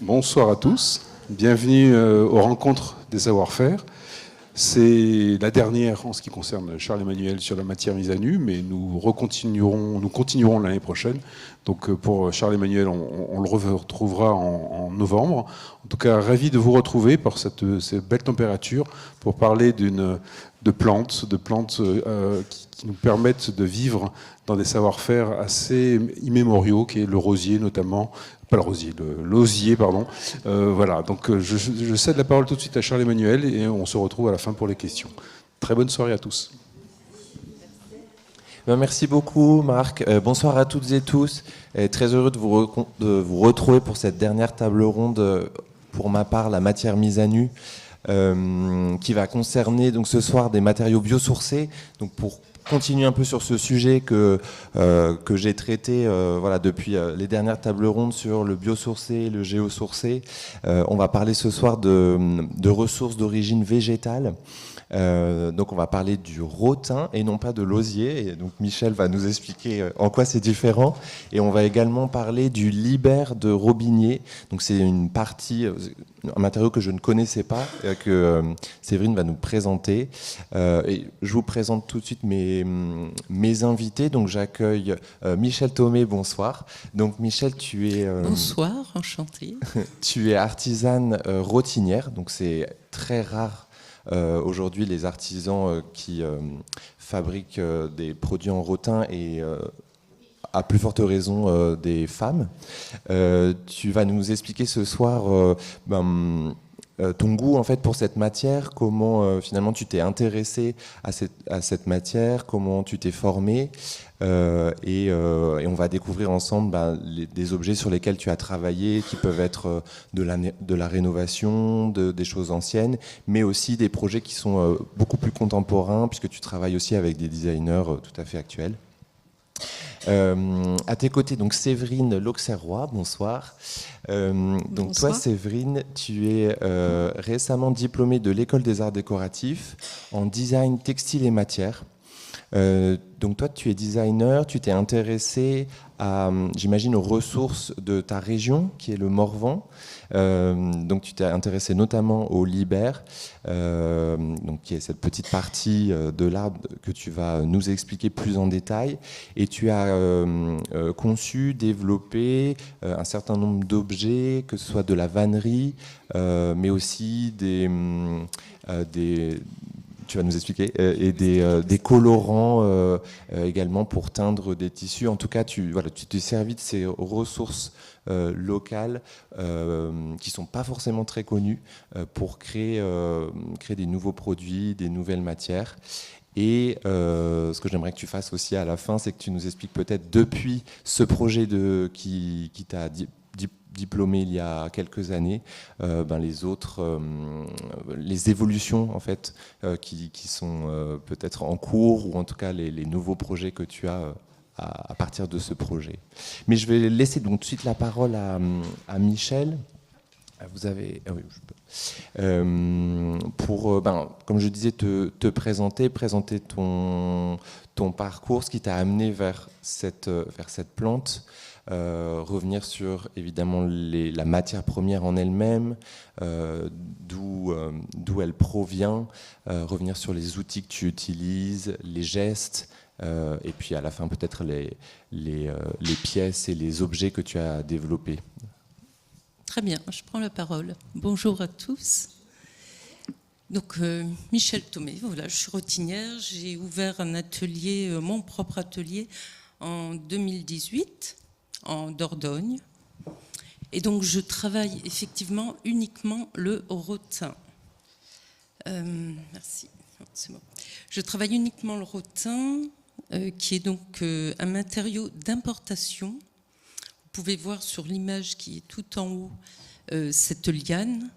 Bonsoir à tous, bienvenue aux rencontres des savoir-faire. C'est la dernière en ce qui concerne Charles-Emmanuel sur la matière mise à nu, mais nous continuerons l'année prochaine. Donc pour Charles-Emmanuel, on le retrouvera en novembre. En tout cas, ravi de vous retrouver par cette belle température pour parler de plantes qui nous permettent de vivre dans des savoir-faire assez immémoriaux, qui est le rosier notamment. Pas le rosier, l'osier, pardon. Voilà, donc je cède la parole tout de suite à Charles-Emmanuel et on se retrouve à la fin pour les questions. Très bonne soirée à tous. Merci beaucoup Marc. Bonsoir à toutes et tous. Très heureux de vous retrouver pour cette dernière table ronde, pour ma part la matière mise à nu, qui va concerner donc ce soir des matériaux biosourcés. Donc pour continuer un peu sur ce sujet que j'ai traité depuis les dernières tables rondes sur le biosourcé, le géosourcé. On va parler ce soir de ressources d'origine végétale. Donc on va parler du rotin et non pas de l'osier. Et donc Michel va nous expliquer en quoi c'est différent. Et on va également parler du libère de Robinier. Donc c'est une partie, un matériau que je ne connaissais pas, que Séverine va nous présenter. Et je vous présente tout de suite mes invités. Donc j'accueille Michel Thomé, bonsoir. Donc Michel, tu es... Bonsoir, enchantée. Tu es artisane rotinière, donc c'est très rare aujourd'hui les artisans qui fabriquent des produits en rotin et à plus forte raison des femmes. Tu vas nous expliquer ce soir ton goût en fait pour cette matière, comment finalement tu t'es intéressé à cette matière, comment tu t'es formé, et on va découvrir ensemble des objets sur lesquels tu as travaillé, qui peuvent être de la rénovation, des choses anciennes, mais aussi des projets qui sont beaucoup plus contemporains, puisque tu travailles aussi avec des designers tout à fait actuels. À tes côtés, donc Séverine L'Auxerrois, bonsoir. Donc bonsoir. Toi, Séverine, tu es récemment diplômée de l'École des Arts Décoratifs en design textile et matière. Donc toi, tu es designer, tu t'es intéressé à, j'imagine, aux ressources de ta région, qui est le Morvan. Donc tu t'es intéressé notamment au libère, donc qui est cette petite partie de l'arbre que tu vas nous expliquer plus en détail. Et tu as conçu, développé un certain nombre d'objets, que ce soit de la vannerie, mais aussi tu vas nous expliquer, et des colorants également pour teindre des tissus. En tout cas, tu t'es servi de ces ressources locales qui ne sont pas forcément très connues pour créer des nouveaux produits, des nouvelles matières. Et ce que j'aimerais que tu fasses aussi à la fin, c'est que tu nous expliques peut-être depuis ce projet qui t'a diplômé il y a quelques années, les évolutions en fait qui sont peut-être en cours, ou en tout cas les nouveaux projets que tu as à partir de ce projet. Mais je vais laisser donc tout de suite la parole à Michel. Vous avez pour comme je disais, te présenter ton parcours, ce qui t'a amené vers cette plante. Revenir sur évidemment la matière première en elle-même, d'où elle provient, revenir sur les outils que tu utilises, les gestes, et puis à la fin peut-être les pièces et les objets que tu as développés. Très bien, je prends la parole. Bonjour à tous. Donc Michel Thomé, voilà, je suis rotinière, j'ai ouvert un atelier, mon propre atelier en 2018. En Dordogne. Et donc, je travaille effectivement uniquement le rotin. Merci. C'est bon. Je travaille uniquement le rotin, qui est donc un matériau d'importation. Vous pouvez voir sur l'image qui est tout en haut cette liane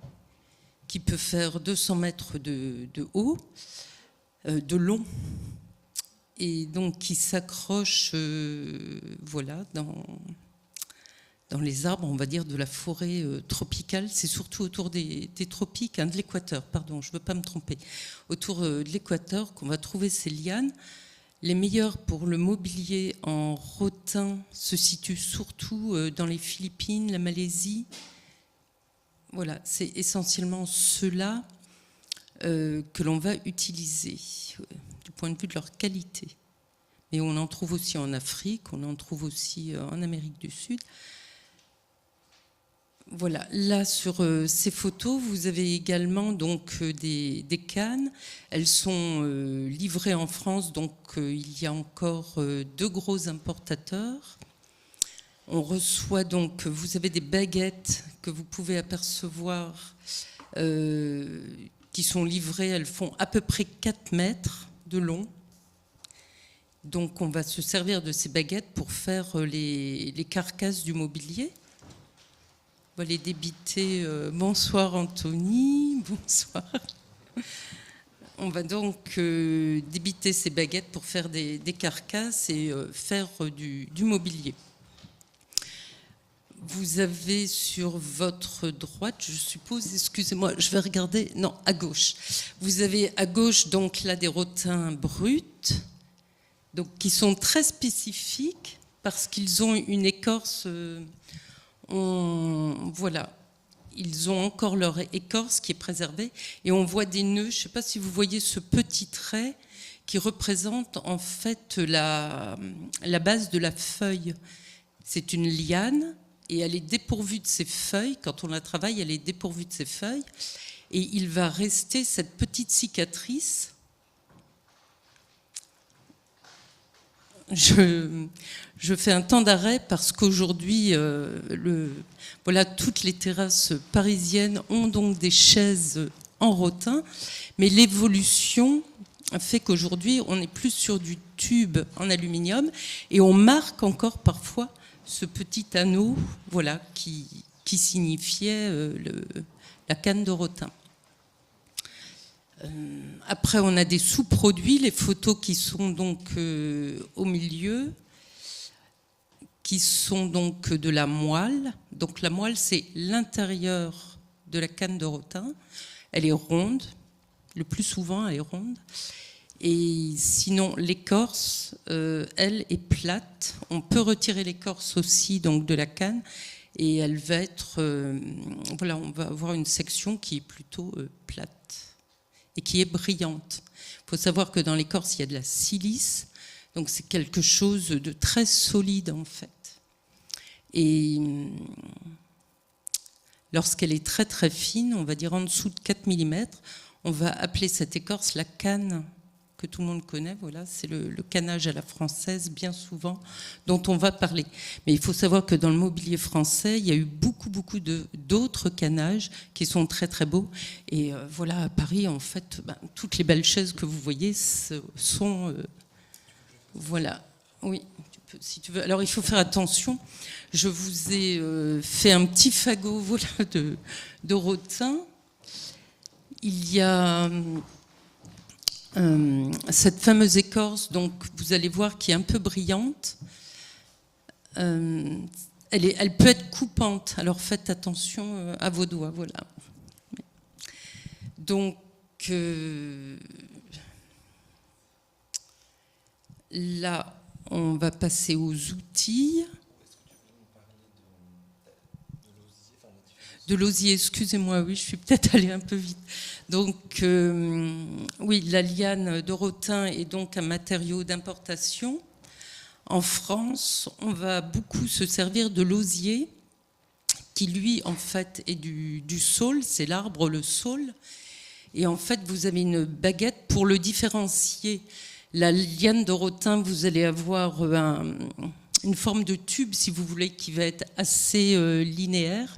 qui peut faire 200 mètres de haut, de long. Et donc qui s'accroche dans les arbres, on va dire, de la forêt tropicale. C'est surtout autour des tropiques, de l'équateur, pardon, je ne veux pas me tromper. Autour de l'équateur qu'on va trouver ces lianes. Les meilleurs pour le mobilier en rotin se situent surtout dans les Philippines, la Malaisie. Voilà, c'est essentiellement ceux-là que l'on va utiliser du point de vue de leur qualité. Mais on en trouve aussi en Afrique, on en trouve aussi en Amérique du Sud. Voilà, là sur ces photos, vous avez également donc des cannes. Elles sont livrées en France, donc il y a encore 2 gros importateurs. On reçoit donc, vous avez des baguettes que vous pouvez apercevoir qui sont livrées, elles font à peu près 4 mètres de long. Donc on va se servir de ces baguettes pour faire les carcasses du mobilier. On va les débiter. Bonsoir Anthony, bonsoir. On va donc débiter ces baguettes pour faire des carcasses et faire du mobilier. Vous avez sur votre droite, je suppose, excusez-moi, je vais regarder, non, à gauche. Vous avez à gauche donc là des rotins bruts, donc qui sont très spécifiques parce qu'ils ont une écorce. Voilà, ils ont encore leur écorce qui est préservée et on voit des nœuds. Je ne sais pas si vous voyez ce petit trait qui représente en fait la base de la feuille. C'est une liane et elle est dépourvue de ses feuilles. Quand on la travaille, elle est dépourvue de ses feuilles et il va rester cette petite cicatrice. Je fais un temps d'arrêt parce qu'aujourd'hui, voilà, toutes les terrasses parisiennes ont donc des chaises en rotin, mais l'évolution fait qu'aujourd'hui, on est plus sur du tube en aluminium et on marque encore parfois ce petit anneau, voilà, qui signifiait la canne de rotin. Après, on a des sous-produits, les photos qui sont donc au milieu, qui sont donc de la moelle. Donc la moelle, c'est l'intérieur de la canne de rotin. Elle est ronde, le plus souvent elle est ronde. Et sinon, l'écorce, elle est plate. On peut retirer l'écorce aussi donc de la canne et elle va être, voilà, on va avoir une section qui est plutôt plate et qui est brillante. Il faut savoir que dans l'écorce, il y a de la silice, donc c'est quelque chose de très solide en fait. Et lorsqu'elle est très très fine, on va dire en dessous de 4 mm, on va appeler cette écorce la canne, que tout le monde connaît, voilà, c'est le canage à la française, bien souvent, dont on va parler. Mais il faut savoir que dans le mobilier français, il y a eu beaucoup d'autres canages qui sont très très beaux. Et voilà, à Paris, en fait, toutes les belles chaises que vous voyez sont... voilà, oui, si tu veux. Alors il faut faire attention, je vous ai fait un petit fagot, voilà, de rotin. Il y a... cette fameuse écorce, donc vous allez voir, qui est un peu brillante, elle peut être coupante, alors faites attention à vos doigts, voilà. Donc là, on va passer aux outils. De l'osier, excusez-moi, oui, je suis peut-être allée un peu vite. Donc, oui, la liane de rotin est donc un matériau d'importation. En France, on va beaucoup se servir de l'osier, qui lui, en fait, est du saule, c'est l'arbre, le saule. Et en fait, vous avez une baguette pour le différencier. La liane de rotin, vous allez avoir une forme de tube, si vous voulez, qui va être assez linéaire.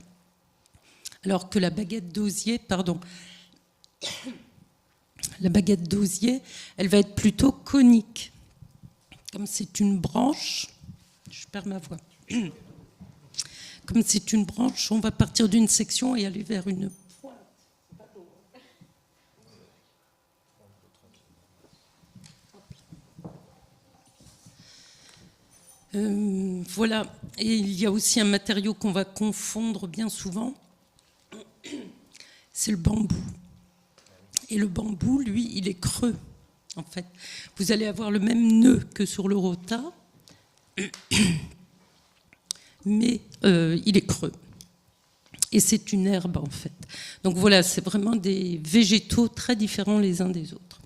Alors que la baguette d'osier, la baguette d'osier, elle va être plutôt conique. Comme c'est une branche, je perds ma voix. Comme c'est une branche, on va partir d'une section et aller vers une pointe. Voilà. Et il y a aussi un matériau qu'on va confondre bien souvent. C'est le bambou. Et le bambou, lui, il est creux. en fait. Vous allez avoir le même nœud que sur le rota, mais il est creux. Et c'est une herbe, en fait. Donc voilà, c'est vraiment des végétaux très différents les uns des autres.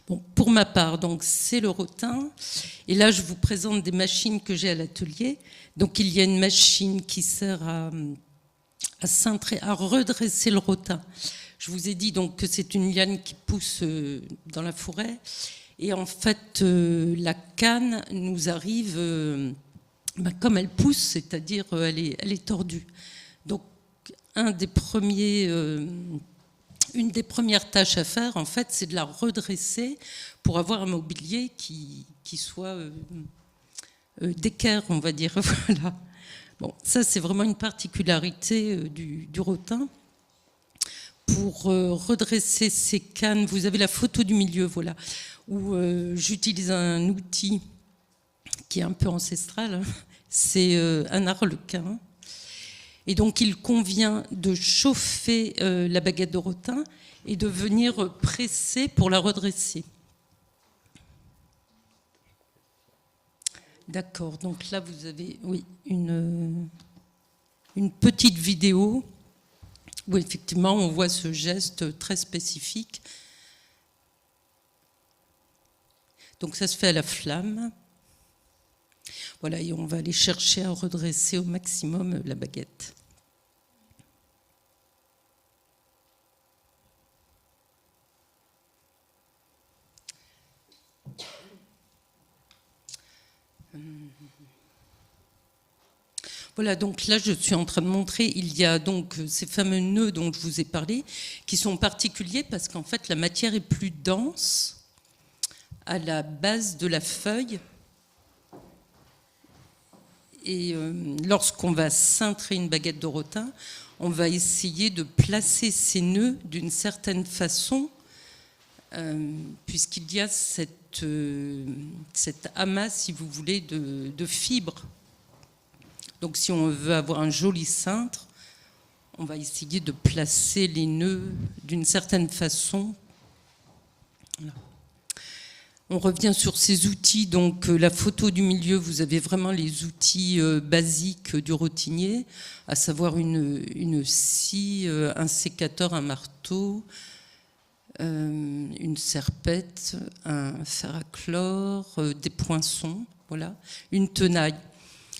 Bon, pour ma part, donc c'est le rotin. Et là, je vous présente des machines que j'ai à l'atelier. Donc il y a une machine qui sert à cintrer, à redresser le rotin. Je vous ai dit donc que c'est une liane qui pousse dans la forêt. Et en fait, la canne nous arrive comme elle pousse, c'est-à-dire elle est tordue. Donc, une des premières tâches à faire, en fait, c'est de la redresser pour avoir un mobilier qui soit d'équerre, on va dire. Voilà. Bon, ça, c'est vraiment une particularité du rotin. Pour redresser ces cannes, vous avez la photo du milieu, voilà, où j'utilise un outil qui est un peu ancestral. C'est un arlequin. Et donc, il convient de chauffer la baguette de rotin et de venir presser pour la redresser. D'accord. Donc là, vous avez, oui, une petite vidéo où effectivement, on voit ce geste très spécifique. Donc, ça se fait à la flamme. Voilà, et on va aller chercher à redresser au maximum la baguette. Voilà, donc là, je suis en train de montrer, il y a donc ces fameux nœuds dont je vous ai parlé, qui sont particuliers parce qu'en fait, la matière est plus dense à la base de la feuille. Et lorsqu'on va cintrer une baguette de rotin, on va essayer de placer ces nœuds d'une certaine façon, puisqu'il y a cette amas, si vous voulez, de fibres. Donc si on veut avoir un joli cintre, on va essayer de placer les nœuds d'une certaine façon. Voilà. On revient sur ces outils, donc la photo du milieu, vous avez vraiment les outils basiques du rotinier, à savoir une scie, un sécateur, un marteau, une serpette, un fer à chlore, des poinçons, voilà, une tenaille.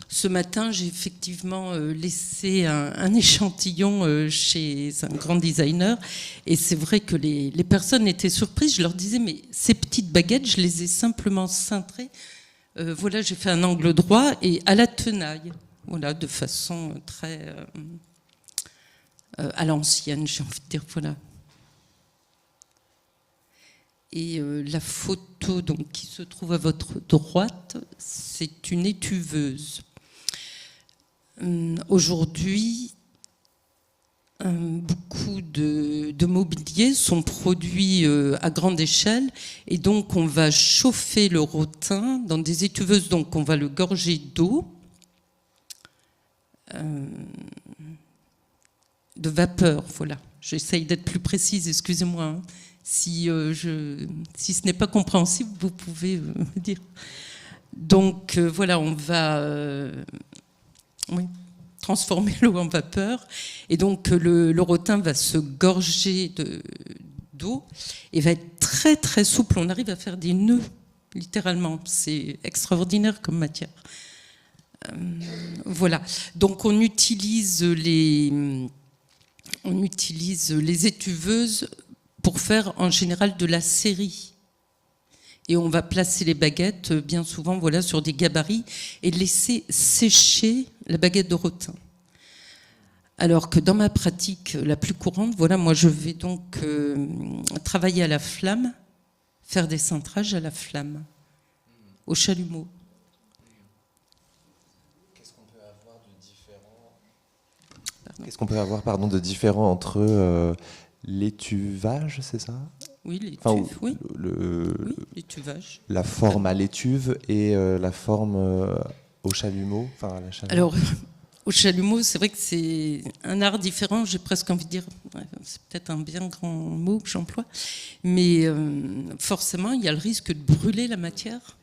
Ce matin, j'ai effectivement laissé un échantillon chez un grand designer et c'est vrai que les personnes étaient surprises. Je leur disais, mais ces petites baguettes, je les ai simplement cintrées. Voilà, j'ai fait un angle droit et à la tenaille, voilà, de façon très à l'ancienne, j'ai envie de dire, voilà. Et la photo donc, qui se trouve à votre droite, c'est une étuveuse. Aujourd'hui, beaucoup de mobiliers sont produits à grande échelle et donc on va chauffer le rotin dans des étuveuses, donc on va le gorger d'eau, de vapeur, voilà. J'essaye d'être plus précise, excusez-moi. Hein. Si ce n'est pas compréhensible, vous pouvez me dire. Donc voilà, on va transformer l'eau en vapeur. Et donc le rotin va se gorger d'eau et va être très très souple. On arrive à faire des nœuds, littéralement. C'est extraordinaire comme matière. Voilà. Donc on utilise les étuveuses pour faire en général de la série. Et on va placer les baguettes, bien souvent, voilà, sur des gabarits et laisser sécher la baguette de rotin. Alors que dans ma pratique la plus courante, voilà, moi je vais donc travailler à la flamme, faire des cintrages à la flamme, au chalumeau. Qu'est-ce qu'on peut avoir de différent entre l'étuvage, c'est ça ? Oui, l'étuve, enfin, oui. L'étuvage. La forme à l'étuve et la forme au chalumeau, enfin à la chalumeau. Alors, Au chalumeau, c'est vrai que c'est un art différent, j'ai presque envie de dire, c'est peut-être un bien grand mot que j'emploie, mais forcément, il y a le risque de brûler la matière.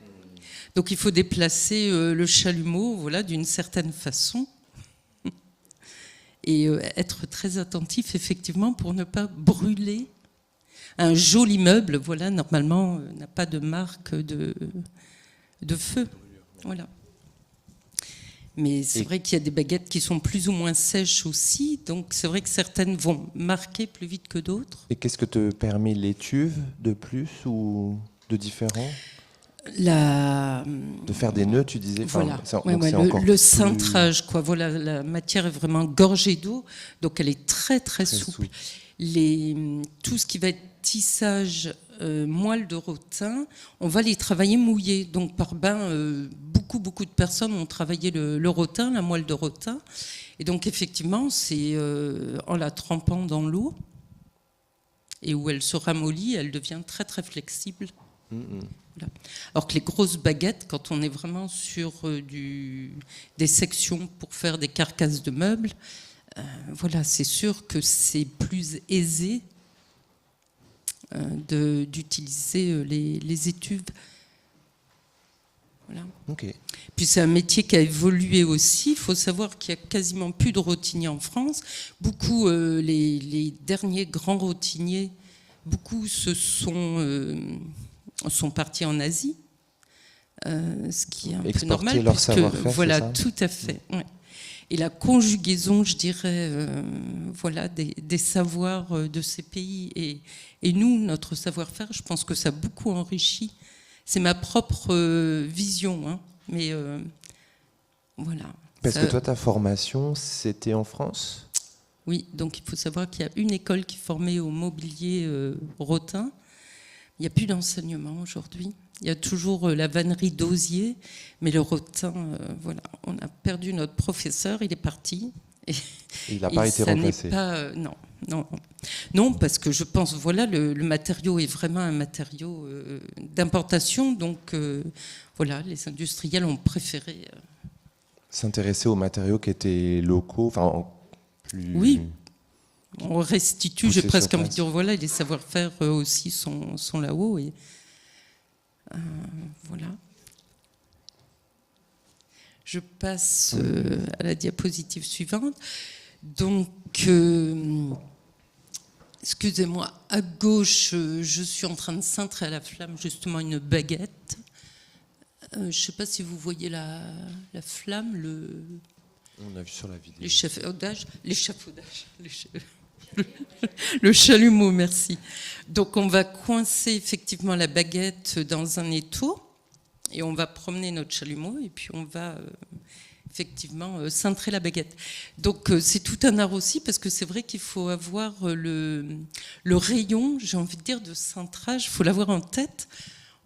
Donc il faut déplacer le chalumeau, voilà, d'une certaine façon, et être très attentif, effectivement, pour ne pas brûler. Un joli meuble, voilà, normalement, n'a pas de marque de feu. Voilà. Mais c'est vrai qu'il y a des baguettes qui sont plus ou moins sèches aussi, donc c'est vrai que certaines vont marquer plus vite que d'autres. Et qu'est-ce que te permet l'étuve de plus ou de différent? De faire des nœuds, tu disais. Voilà. Le cintrage, quoi. Voilà, la matière est vraiment gorgée d'eau, donc elle est très très souple. Tout ce qui va être tissage, moelle de rotin, on va les travailler mouillés. Donc par bain, beaucoup de personnes ont travaillé le rotin, la moelle de rotin. Et donc effectivement, c'est en la trempant dans l'eau et où elle se ramollit, elle devient très très flexible. Voilà. Alors que les grosses baguettes, quand on est vraiment sur des sections pour faire des carcasses de meubles, voilà, c'est sûr que c'est plus aisé d'utiliser les étuves. Voilà. Okay. Puis c'est un métier qui a évolué aussi. Il faut savoir qu'il n'y a quasiment plus de rotiniers en France. Beaucoup, les derniers grands rotiniers, beaucoup sont partis en Asie, ce qui est un peu normal. Leur savoir-faire, voilà, c'est ça tout à fait. Ouais. Et la conjugaison, je dirais, voilà, des savoirs de ces pays et nous, notre savoir-faire, je pense que ça a beaucoup enrichi. C'est ma propre vision, hein, mais voilà. Parce que toi, ta formation, c'était en France ? Oui, donc il faut savoir qu'il y a une école qui formait au mobilier rotin. Il n'y a plus d'enseignement aujourd'hui. Il y a toujours la vannerie d'osier, mais le rotin, voilà, on a perdu notre professeur, il est parti. Et il n'a pas été remplacé. Non, parce que je pense, voilà, le matériau est vraiment un matériau d'importation, donc voilà, les industriels ont préféré s'intéresser aux matériaux qui étaient locaux, enfin plus. Oui. On restitue, j'ai presque envie de dire, voilà, les savoir-faire aussi sont là-haut. Et voilà. Je passe à la diapositive suivante. Donc, excusez-moi, à gauche, je suis en train de cintrer à la flamme justement une baguette. Je ne sais pas si vous voyez la flamme, On a vu sur la vidéo. L'échafaudage. Le chalumeau, merci. Donc on va coincer effectivement la baguette dans un étau et on va promener notre chalumeau et puis on va effectivement cintrer la baguette. Donc c'est tout un art aussi parce que c'est vrai qu'il faut avoir le rayon, j'ai envie de dire, de cintrage, il faut l'avoir en tête.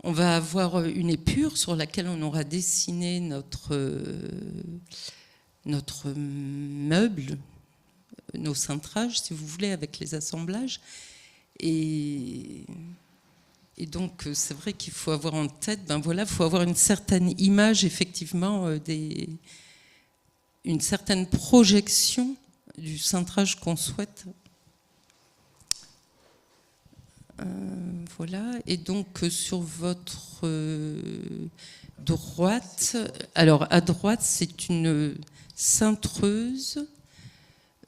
On va avoir une épure sur laquelle on aura dessiné notre meuble, nos cintrages, si vous voulez, avec les assemblages. Et donc, c'est vrai qu'il faut avoir en tête, il faut avoir une certaine image, effectivement, une certaine projection du cintrage qu'on souhaite. Voilà. Et donc, sur votre droite, alors à droite, c'est une cintreuse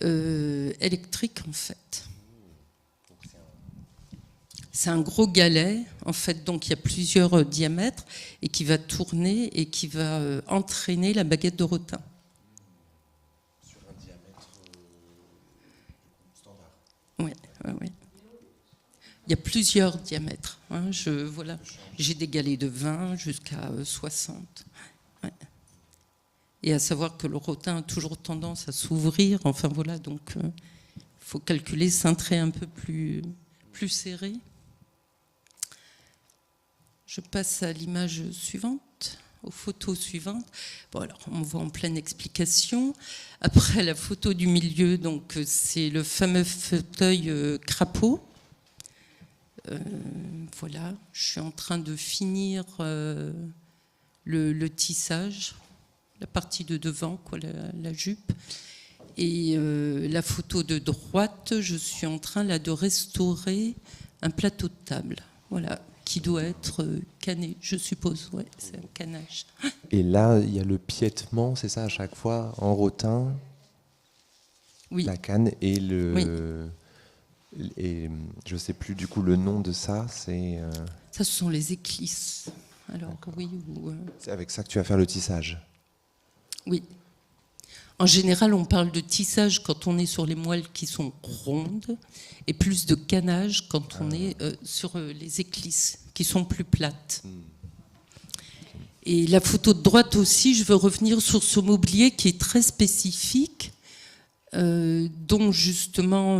électrique en fait. C'est un gros galet en fait, donc il y a plusieurs diamètres et qui va tourner et qui va entraîner la baguette de rotin. Sur un diamètre standard. Oui. Il y a plusieurs diamètres. Hein, j'ai des galets de 20 jusqu'à 60. Ouais. Et à savoir que le rotin a toujours tendance à s'ouvrir. Enfin voilà, donc il faut calculer, cintrer un peu plus serré. Je passe à l'image suivante, aux photos suivantes. Bon alors, on voit en pleine explication. Après la photo du milieu, donc c'est le fameux fauteuil crapaud. Voilà, je suis en train de finir le tissage. la partie de devant, quoi, la jupe. Et la photo de droite, je suis en train là de restaurer un plateau de table, voilà, qui doit être canné, je suppose, ouais, c'est un canage. Et là, il y a le piétement, c'est ça, à chaque fois, en rotin, Oui. la canne et le... Oui. Et je ne sais plus du coup le nom de ça, c'est... Ça, ce sont les éclisses. Alors, oui, c'est avec ça que tu vas faire le tissage. Oui. En général, on parle de tissage quand on est sur les moelles qui sont rondes et plus de canage quand on est sur les éclisses qui sont plus plates. Et la photo de droite aussi, je veux revenir sur ce mobilier qui est très spécifique, dont justement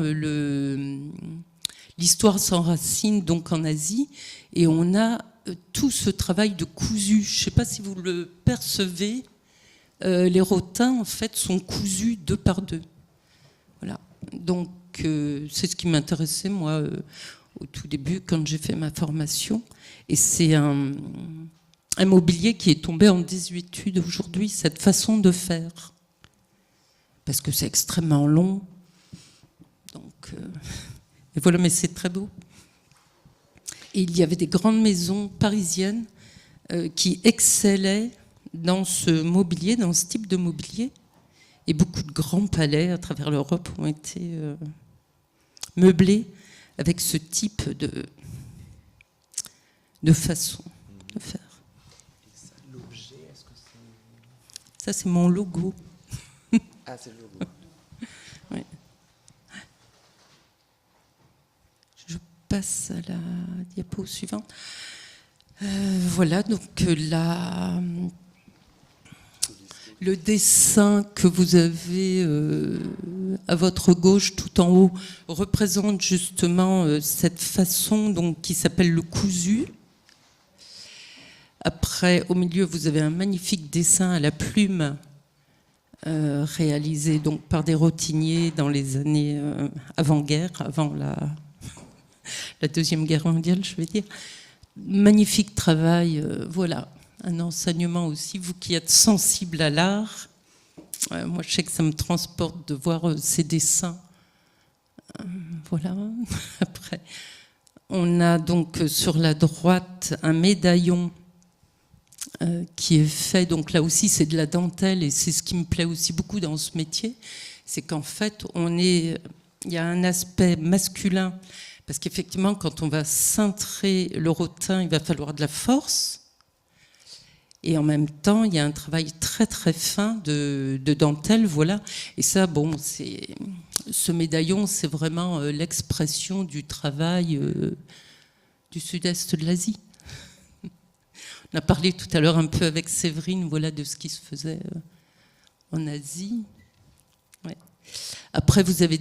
l'histoire s'enracine donc en Asie, et on a tout ce travail de cousu. Je ne sais pas si vous le percevez. Les rotins, en fait, sont cousus 2 par 2. Voilà. Donc, c'est ce qui m'intéressait, moi, au tout début, quand j'ai fait ma formation. Et c'est un mobilier qui est tombé en désuétude aujourd'hui, cette façon de faire. Parce que c'est extrêmement long. Donc, et voilà, mais c'est très beau. Et il y avait des grandes maisons parisiennes qui excellaient dans ce mobilier, dans ce type de mobilier. Et beaucoup de grands palais à travers l'Europe ont été meublés avec ce type de façon de faire. Et ça, l'objet, est-ce que c'est... Ça, c'est mon logo. Ah, c'est le logo. Oui. Je passe à la diapo suivante. Voilà, donc là... Le dessin que vous avez à votre gauche, tout en haut, représente justement cette façon donc, qui s'appelle le cousu. Après, au milieu, vous avez un magnifique dessin à la plume réalisé donc, par des rotiniers dans les années avant-guerre, avant la Deuxième Guerre mondiale, je vais dire. Magnifique travail, voilà. Un enseignement aussi, vous qui êtes sensible à l'art. Moi, je sais que ça me transporte de voir ces dessins. Voilà. Après, on a donc sur la droite un médaillon qui est fait. Donc là aussi, c'est de la dentelle et c'est ce qui me plaît aussi beaucoup dans ce métier. C'est qu'en fait, il y a un aspect masculin. Parce qu'effectivement, quand on va cintrer le rotin, il va falloir de la force. Et en même temps, il y a un travail très très fin de dentelle, voilà. Et ça, bon, ce médaillon, c'est vraiment l'expression du travail du sud-est de l'Asie. On a parlé tout à l'heure un peu avec Séverine, voilà, de ce qui se faisait en Asie. Ouais. Après, vous avez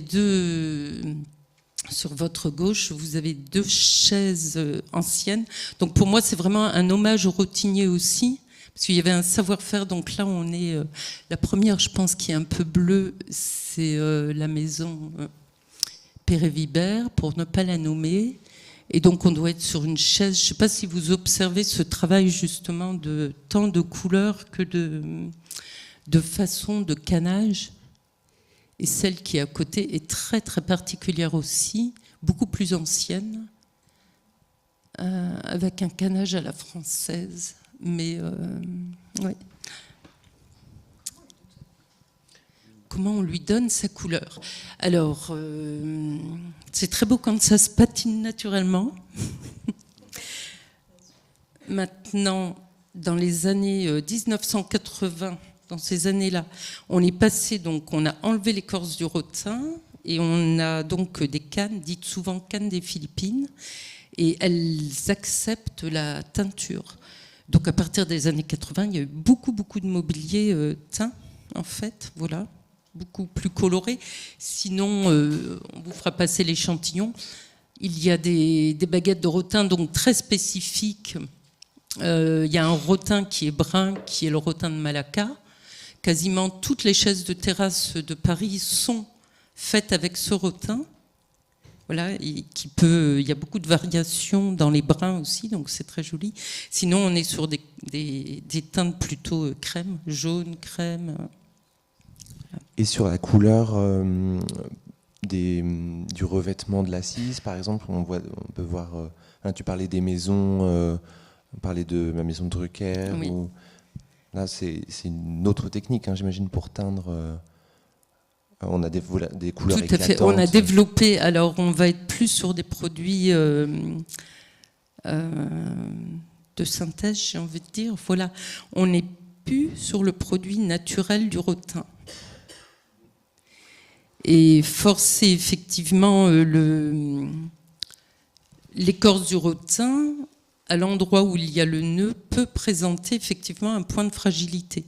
sur votre gauche, vous avez 2 chaises anciennes. Donc pour moi, c'est vraiment un hommage aux rotiniers aussi. Parce qu'il y avait un savoir-faire, donc là on est... la première, je pense, qui est un peu bleue, c'est la maison Perret-Vibert, pour ne pas la nommer. Et donc on doit être sur une chaise. Je ne sais pas si vous observez ce travail justement de tant de couleurs que de façon de canage. Et celle qui est à côté est très très particulière aussi, beaucoup plus ancienne, avec un canage à la française. Mais oui. Comment on lui donne sa couleur? Alors, c'est très beau quand ça se patine naturellement. Maintenant, dans les années 1980, dans ces années-là, on est passé, donc on a enlevé l'écorce du rotin et on a donc des cannes, dites souvent cannes des Philippines, et elles acceptent la teinture. Donc à partir des années 80, il y a eu beaucoup de mobilier teint, en fait, voilà, beaucoup plus coloré. Sinon, on vous fera passer l'échantillon. Il y a des baguettes de rotin donc très spécifiques. Il y a un rotin qui est brun, qui est le rotin de Malacca. Quasiment toutes les chaises de terrasse de Paris sont faites avec ce rotin. Voilà, et il y a beaucoup de variations dans les brins aussi, donc c'est très joli. Sinon, on est sur des teintes plutôt crème, jaune, crème. Et sur la couleur du revêtement de l'assise, par exemple, on peut voir. Tu parlais des maisons, on parlait de ma maison de Drucker. Oui. Là, c'est une autre technique, j'imagine, pour teindre. On a des couleurs éclatantes. Tout à fait. On a développé. Alors, on va être plus sur des produits de synthèse, j'ai envie de dire. Voilà, on n'est plus sur le produit naturel du rotin. Et forcer effectivement l'écorce du rotin, à l'endroit où il y a le nœud, peut présenter effectivement un point de fragilité.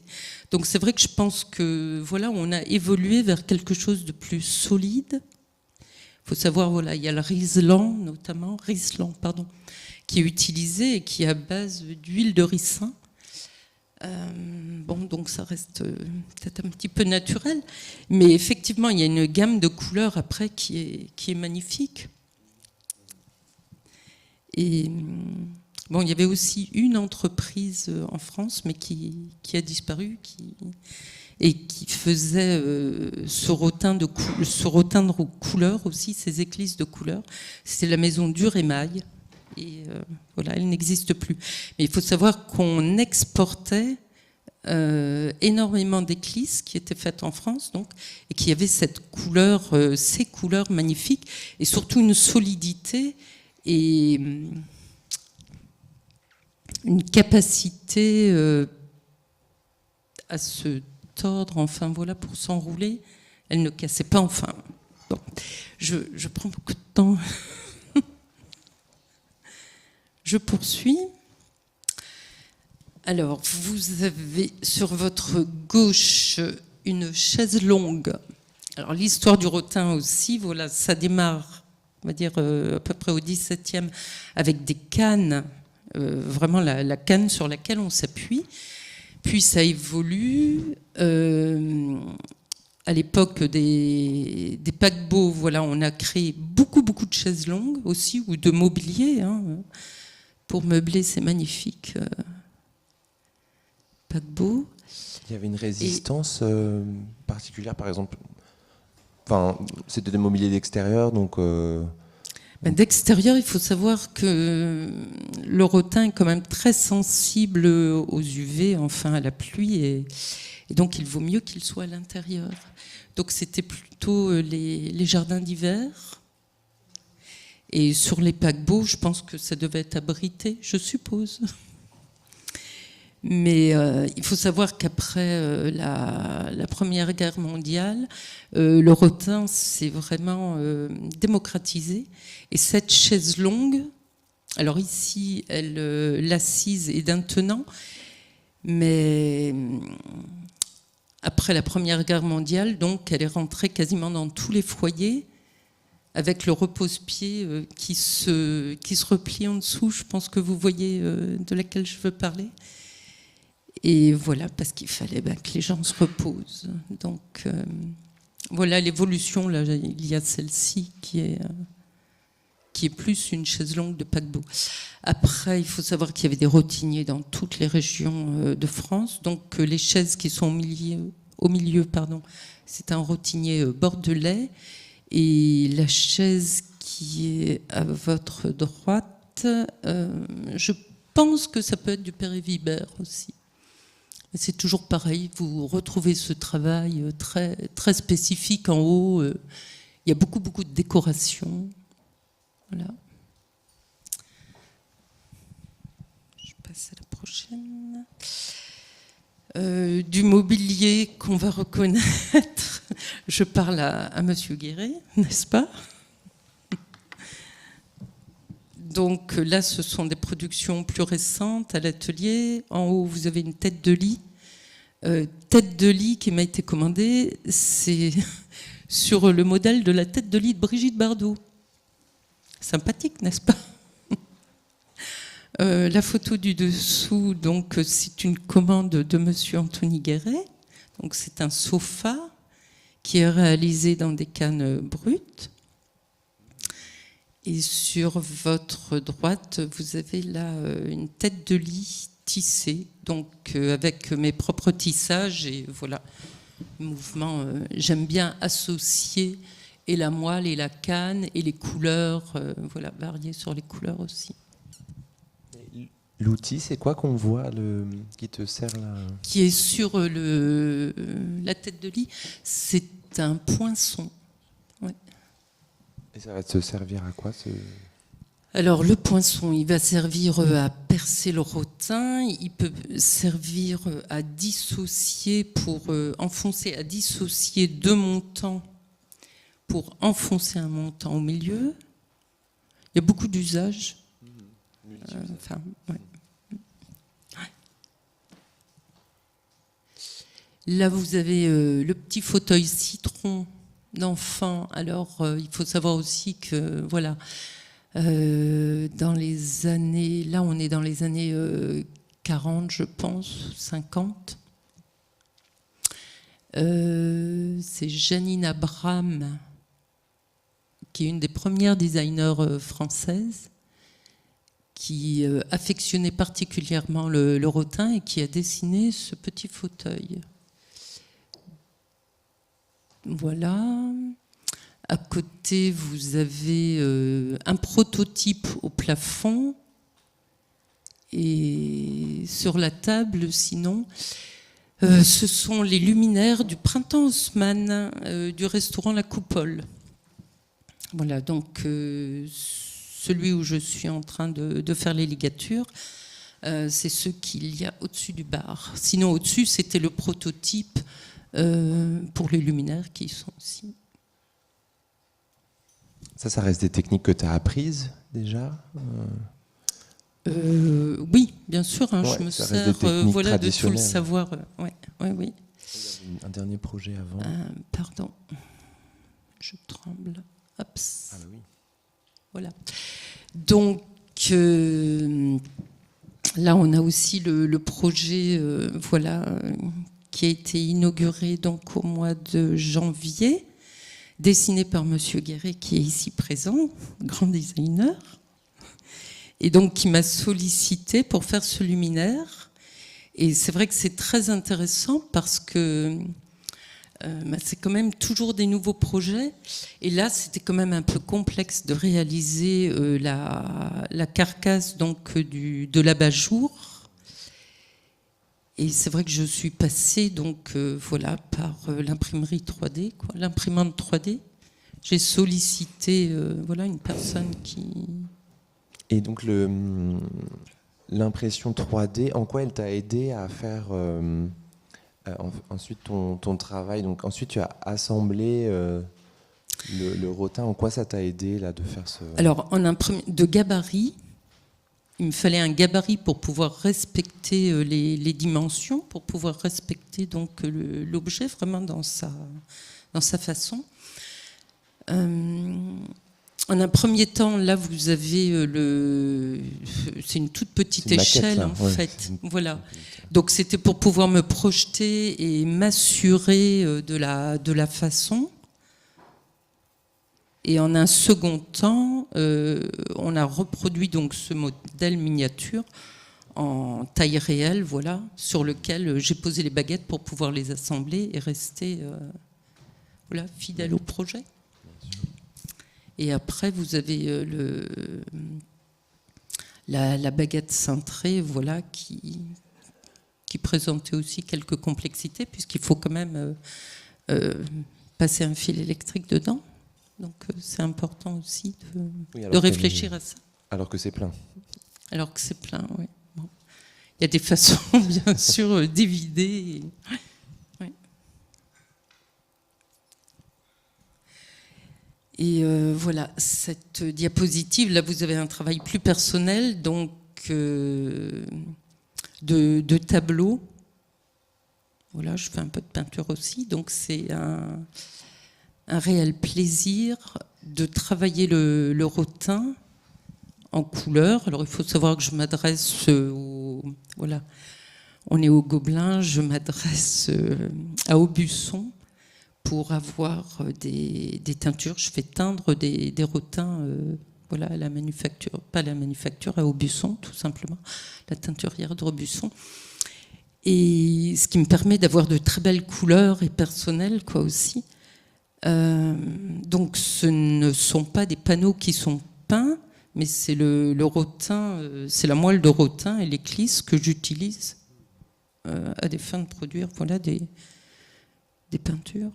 Donc c'est vrai que je pense que voilà, on a évolué vers quelque chose de plus solide. Il faut savoir, voilà, il y a le Riesling notamment, qui est utilisé et qui est à base d'huile de ricin. Donc ça reste peut-être un petit peu naturel, mais effectivement il y a une gamme de couleurs après qui est magnifique. Et il y avait aussi une entreprise en France, mais qui a disparu, et qui faisait ce reteindre aux couleurs aussi, ces éclisses de couleurs. C'était la maison Dur-Émail. Et voilà, elle n'existe plus. Mais il faut savoir qu'on exportait énormément d'éclisses qui étaient faites en France, donc, et qui avaient cette couleur, ces couleurs magnifiques, et surtout une solidité et une capacité à se tordre, enfin voilà, pour s'enrouler. Elle ne cassait pas, enfin. Bon, je prends beaucoup de temps. Je poursuis. Alors, vous avez sur votre gauche une chaise longue. Alors, l'histoire du rotin aussi, voilà, ça démarre, on va dire, à peu près au XVIIe, avec des cannes, vraiment la canne sur laquelle on s'appuie. Puis ça évolue. À l'époque des paquebots, voilà, on a créé beaucoup de chaises longues aussi, ou de mobilier, pour meubler ces magnifiques paquebots. Il y avait une résistance particulière, par exemple. Enfin, c'était des mobiliers d'extérieur, donc. D'extérieur, il faut savoir que le rotin est quand même très sensible aux UV, enfin à la pluie, et donc il vaut mieux qu'il soit à l'intérieur. Donc c'était plutôt les jardins d'hiver. Et sur les paquebots, je pense que ça devait être abrité, je suppose. Mais il faut savoir qu'après la Première Guerre mondiale, le rotin s'est vraiment démocratisé. Et cette chaise longue, alors ici, l'assise est d'un tenant, mais après la Première Guerre mondiale, donc, elle est rentrée quasiment dans tous les foyers, avec le repose-pied qui se replie en dessous. Je pense que vous voyez de laquelle je veux parler. Et voilà, parce qu'il fallait que les gens se reposent. Donc, voilà l'évolution. Là, il y a celle-ci qui est plus une chaise longue de paquebot. Après, il faut savoir qu'il y avait des rotiniers dans toutes les régions de France. Donc, les chaises qui sont au milieu, c'est un rotinier bordelais. Et la chaise qui est à votre droite, je pense que ça peut être du Perry-Vibert aussi. Mais c'est toujours pareil, vous retrouvez ce travail très, très spécifique en haut. Il y a beaucoup de décoration. Voilà. Je passe à la prochaine. Du mobilier qu'on va reconnaître. Je parle à Monsieur Guéret, n'est-ce pas? Donc là, ce sont des productions plus récentes à l'atelier. En haut, vous avez une tête de lit. Tête de lit qui m'a été commandée, c'est sur le modèle de la tête de lit de Brigitte Bardot. Sympathique, n'est-ce pas? La photo du dessous, donc, c'est une commande de Monsieur Anthony Guéret. Donc, c'est un sofa qui est réalisé dans des cannes brutes. Et sur votre droite, vous avez là une tête de lit tissée, donc avec mes propres tissages. Et voilà, mouvement. J'aime bien associer et la moelle et la canne et les couleurs, voilà, varier sur les couleurs aussi. L'outil, c'est quoi qu'on voit qui te sert là? Qui est sur la tête de lit, c'est un poinçon. Ouais. Et ça va te servir à quoi Alors le poinçon, il va servir à percer le rotin, il peut servir à dissocier, pour enfoncer, à dissocier deux montants, pour enfoncer un montant au milieu. Il y a beaucoup d'usages. Ouais. Là, vous avez le petit fauteuil citron d'enfant. Alors, il faut savoir aussi que, voilà, dans les années, là, on est dans les années 40, je pense, 50. C'est Janine Abraham, qui est une des premières designers françaises, qui affectionnait particulièrement le rotin et qui a dessiné ce petit fauteuil. Voilà. À côté, vous avez un prototype au plafond. Et sur la table, sinon, ce sont les luminaires du Printemps Haussmann, du restaurant La Coupole. Voilà, donc celui où je suis en train de faire les ligatures, c'est ce qu'il y a au-dessus du bar. Sinon, au-dessus, c'était le prototype pour les luminaires qui sont aussi. Ça reste des techniques que tu as apprises déjà Oui, bien sûr, hein, ouais, je me sers voilà, de tout le savoir. Oui. Un dernier projet avant. Pardon, je tremble. Hops. Ah bah oui. Voilà. Donc, là, on a aussi le projet voilà, qui a été inauguré donc, au mois de janvier, dessiné par Monsieur Guéret, qui est ici présent, grand designer, et donc qui m'a sollicité pour faire ce luminaire. Et c'est vrai que c'est très intéressant parce que c'est quand même toujours des nouveaux projets. Et là, c'était quand même un peu complexe de réaliser la carcasse donc, de l'abat-jour. Et c'est vrai que je suis passée donc, voilà, par l'imprimerie 3D, l'imprimante 3D. J'ai sollicité voilà, une personne qui... Et donc l'impression 3D, en quoi elle t'a aidé à faire ensuite ton travail? Donc ensuite tu as assemblé le rotin. En quoi ça t'a aidé là de faire ce... Alors de gabarit, il me fallait un gabarit pour pouvoir respecter les dimensions, pour pouvoir respecter donc l'objet vraiment dans sa façon. En un premier temps, là, vous avez c'est une toute petite échelle, en fait. Voilà. Donc, c'était pour pouvoir me projeter et m'assurer de la façon. Et en un second temps, on a reproduit donc ce modèle miniature en taille réelle, voilà, sur lequel j'ai posé les baguettes pour pouvoir les assembler et rester voilà, fidèle au projet. Et après, vous avez la baguette cintrée, voilà, qui présentait aussi quelques complexités, puisqu'il faut quand même passer un fil électrique dedans. Donc, c'est important aussi de réfléchir à ça. Alors que c'est plein. Alors que c'est plein, oui. Bon. Il y a des façons, bien sûr, d'évider. Ouais. Et voilà, cette diapositive, là, vous avez un travail plus personnel, donc de tableau. Voilà, je fais un peu de peinture aussi, donc c'est un réel plaisir de travailler le rotin en couleur. Alors, il faut savoir que je m'adresse voilà, on est au Gobelin, je m'adresse à Aubusson pour avoir des teintures. Je fais teindre des rotins voilà, à la manufacture, pas la manufacture, à Aubusson, tout simplement, la teinturière d'Aubusson. Et ce qui me permet d'avoir de très belles couleurs et personnelles, quoi, aussi. Donc, ce ne sont pas des panneaux qui sont peints, mais c'est le rotin, c'est la moelle de rotin et l'éclisse que j'utilise à des fins de produire, voilà, des peintures.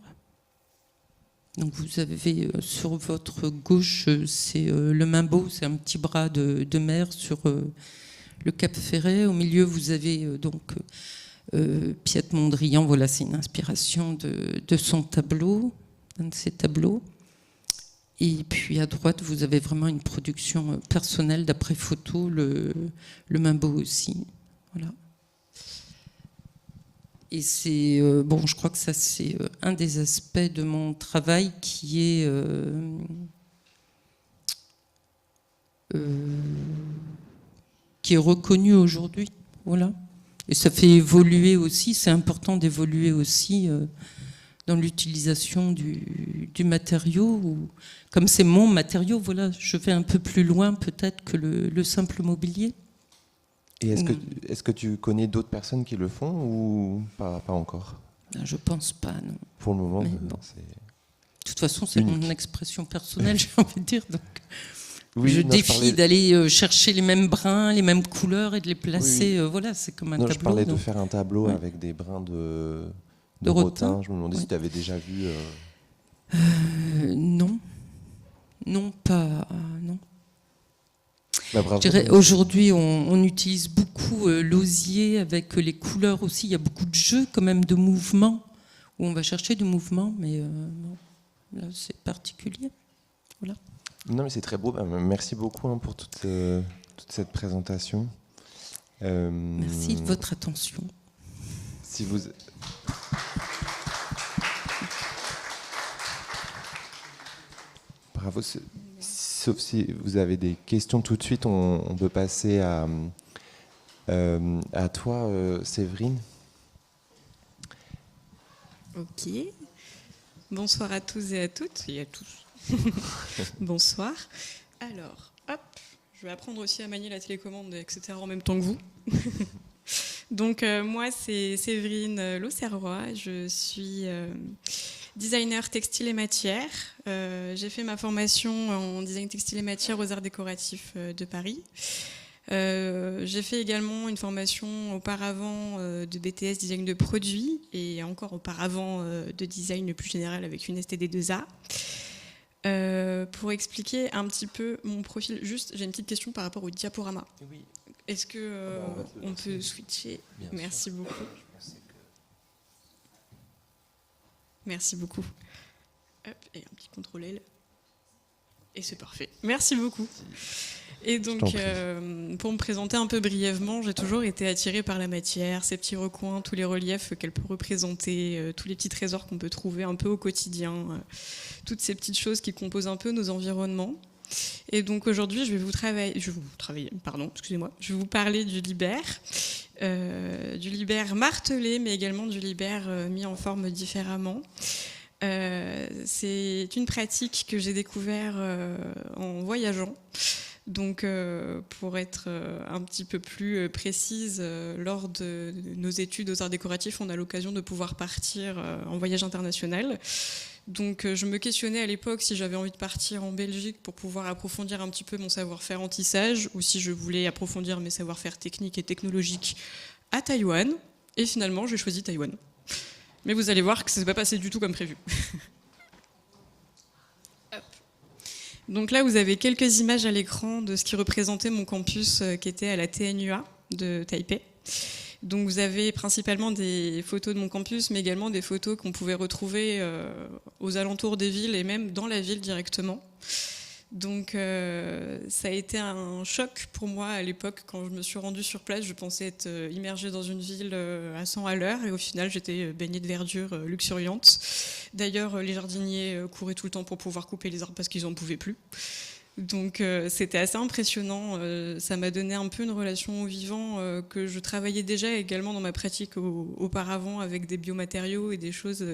Donc vous avez sur votre gauche, c'est le Mimbeau, c'est un petit bras de mer sur le Cap Ferret. Au milieu, vous avez donc Piet Mondrian, voilà, c'est une inspiration de son tableau, d'un de ses tableaux. Et puis à droite, vous avez vraiment une production personnelle d'après photo, le Mimbeau aussi. Voilà. Et c'est bon, je crois que ça c'est un des aspects de mon travail qui est reconnu aujourd'hui, voilà. Et ça fait évoluer aussi. C'est important d'évoluer aussi dans l'utilisation du matériau. Comme c'est mon matériau, voilà, je vais un peu plus loin peut-être que le simple mobilier. Et est-ce que tu connais d'autres personnes qui le font ou pas encore? Je pense pas, non. Pour le moment, bon. c'est... De toute façon, c'est unique. mon expression personnelle, j'ai envie de dire. Donc, Oui, je non, défie d'aller chercher les mêmes brins, les mêmes couleurs et de les placer. Oui. Voilà, c'est comme un Non, tableau. je parlais donc. de faire un tableau Ouais. avec des brins de rotin. rotin. Je me demandais si tu avais déjà vu... Non. Non, pas... non. Bah, bravo. Je dirais, aujourd'hui, on utilise beaucoup l'osier avec les couleurs aussi. Il y a beaucoup de jeux quand même de mouvements où on va chercher du mouvement, mais non, là c'est particulier. Voilà. Non, mais c'est très beau. Bah, merci beaucoup pour toute cette présentation. Merci de votre attention. Si vous... Bravo. Sauf si vous avez des questions tout de suite, on peut passer à toi, Séverine. Ok. Bonsoir à tous et à toutes. Et à tous. Bonsoir. Alors, hop, je vais apprendre aussi à manier la télécommande, etc. en même temps que vous. Donc, moi, c'est Séverine Lauserrois. Je suis designer textile et matière. J'ai fait ma formation en design textile et matière aux Arts décoratifs de Paris. J'ai fait également une formation auparavant de BTS design de produits et encore auparavant de design plus général avec une STD2A. Pour expliquer un petit peu mon profil, juste j'ai une petite question par rapport au diaporama. Oui. Est-ce que on peut switcher? Merci beaucoup. Merci beaucoup. Hop, et un petit contrôle L. Et c'est parfait. Merci beaucoup. Et donc, pour me présenter un peu brièvement, j'ai toujours été attirée par la matière, ces petits recoins, tous les reliefs qu'elle peut représenter, tous les petits trésors qu'on peut trouver un peu au quotidien, toutes ces petites choses qui composent un peu nos environnements. Et donc aujourd'hui, je vais vous parler du Libère martelé, mais également du Libère mis en forme différemment. C'est une pratique que j'ai découvert en voyageant. Donc, pour être un petit peu plus précise, lors de nos études aux arts décoratifs, on a l'occasion de pouvoir partir en voyage international. Donc, je me questionnais à l'époque si j'avais envie de partir en Belgique pour pouvoir approfondir un petit peu mon savoir-faire en tissage ou si je voulais approfondir mes savoir-faire techniques et technologiques à Taïwan. Et finalement, j'ai choisi Taïwan. Mais vous allez voir que ça ne s'est pas passé du tout comme prévu. Donc là, vous avez quelques images à l'écran de ce qui représentait mon campus qui était à la TNUA de Taipei. Donc vous avez principalement des photos de mon campus, mais également des photos qu'on pouvait retrouver aux alentours des villes et même dans la ville directement. Donc ça a été un choc pour moi à l'époque quand je me suis rendue sur place. Je pensais être immergée dans une ville à 100 à l'heure et au final j'étais baignée de verdure luxuriante. D'ailleurs les jardiniers couraient tout le temps pour pouvoir couper les arbres parce qu'ils n'en pouvaient plus. Donc c'était assez impressionnant, ça m'a donné un peu une relation au vivant que je travaillais déjà également dans ma pratique auparavant avec des biomatériaux et des choses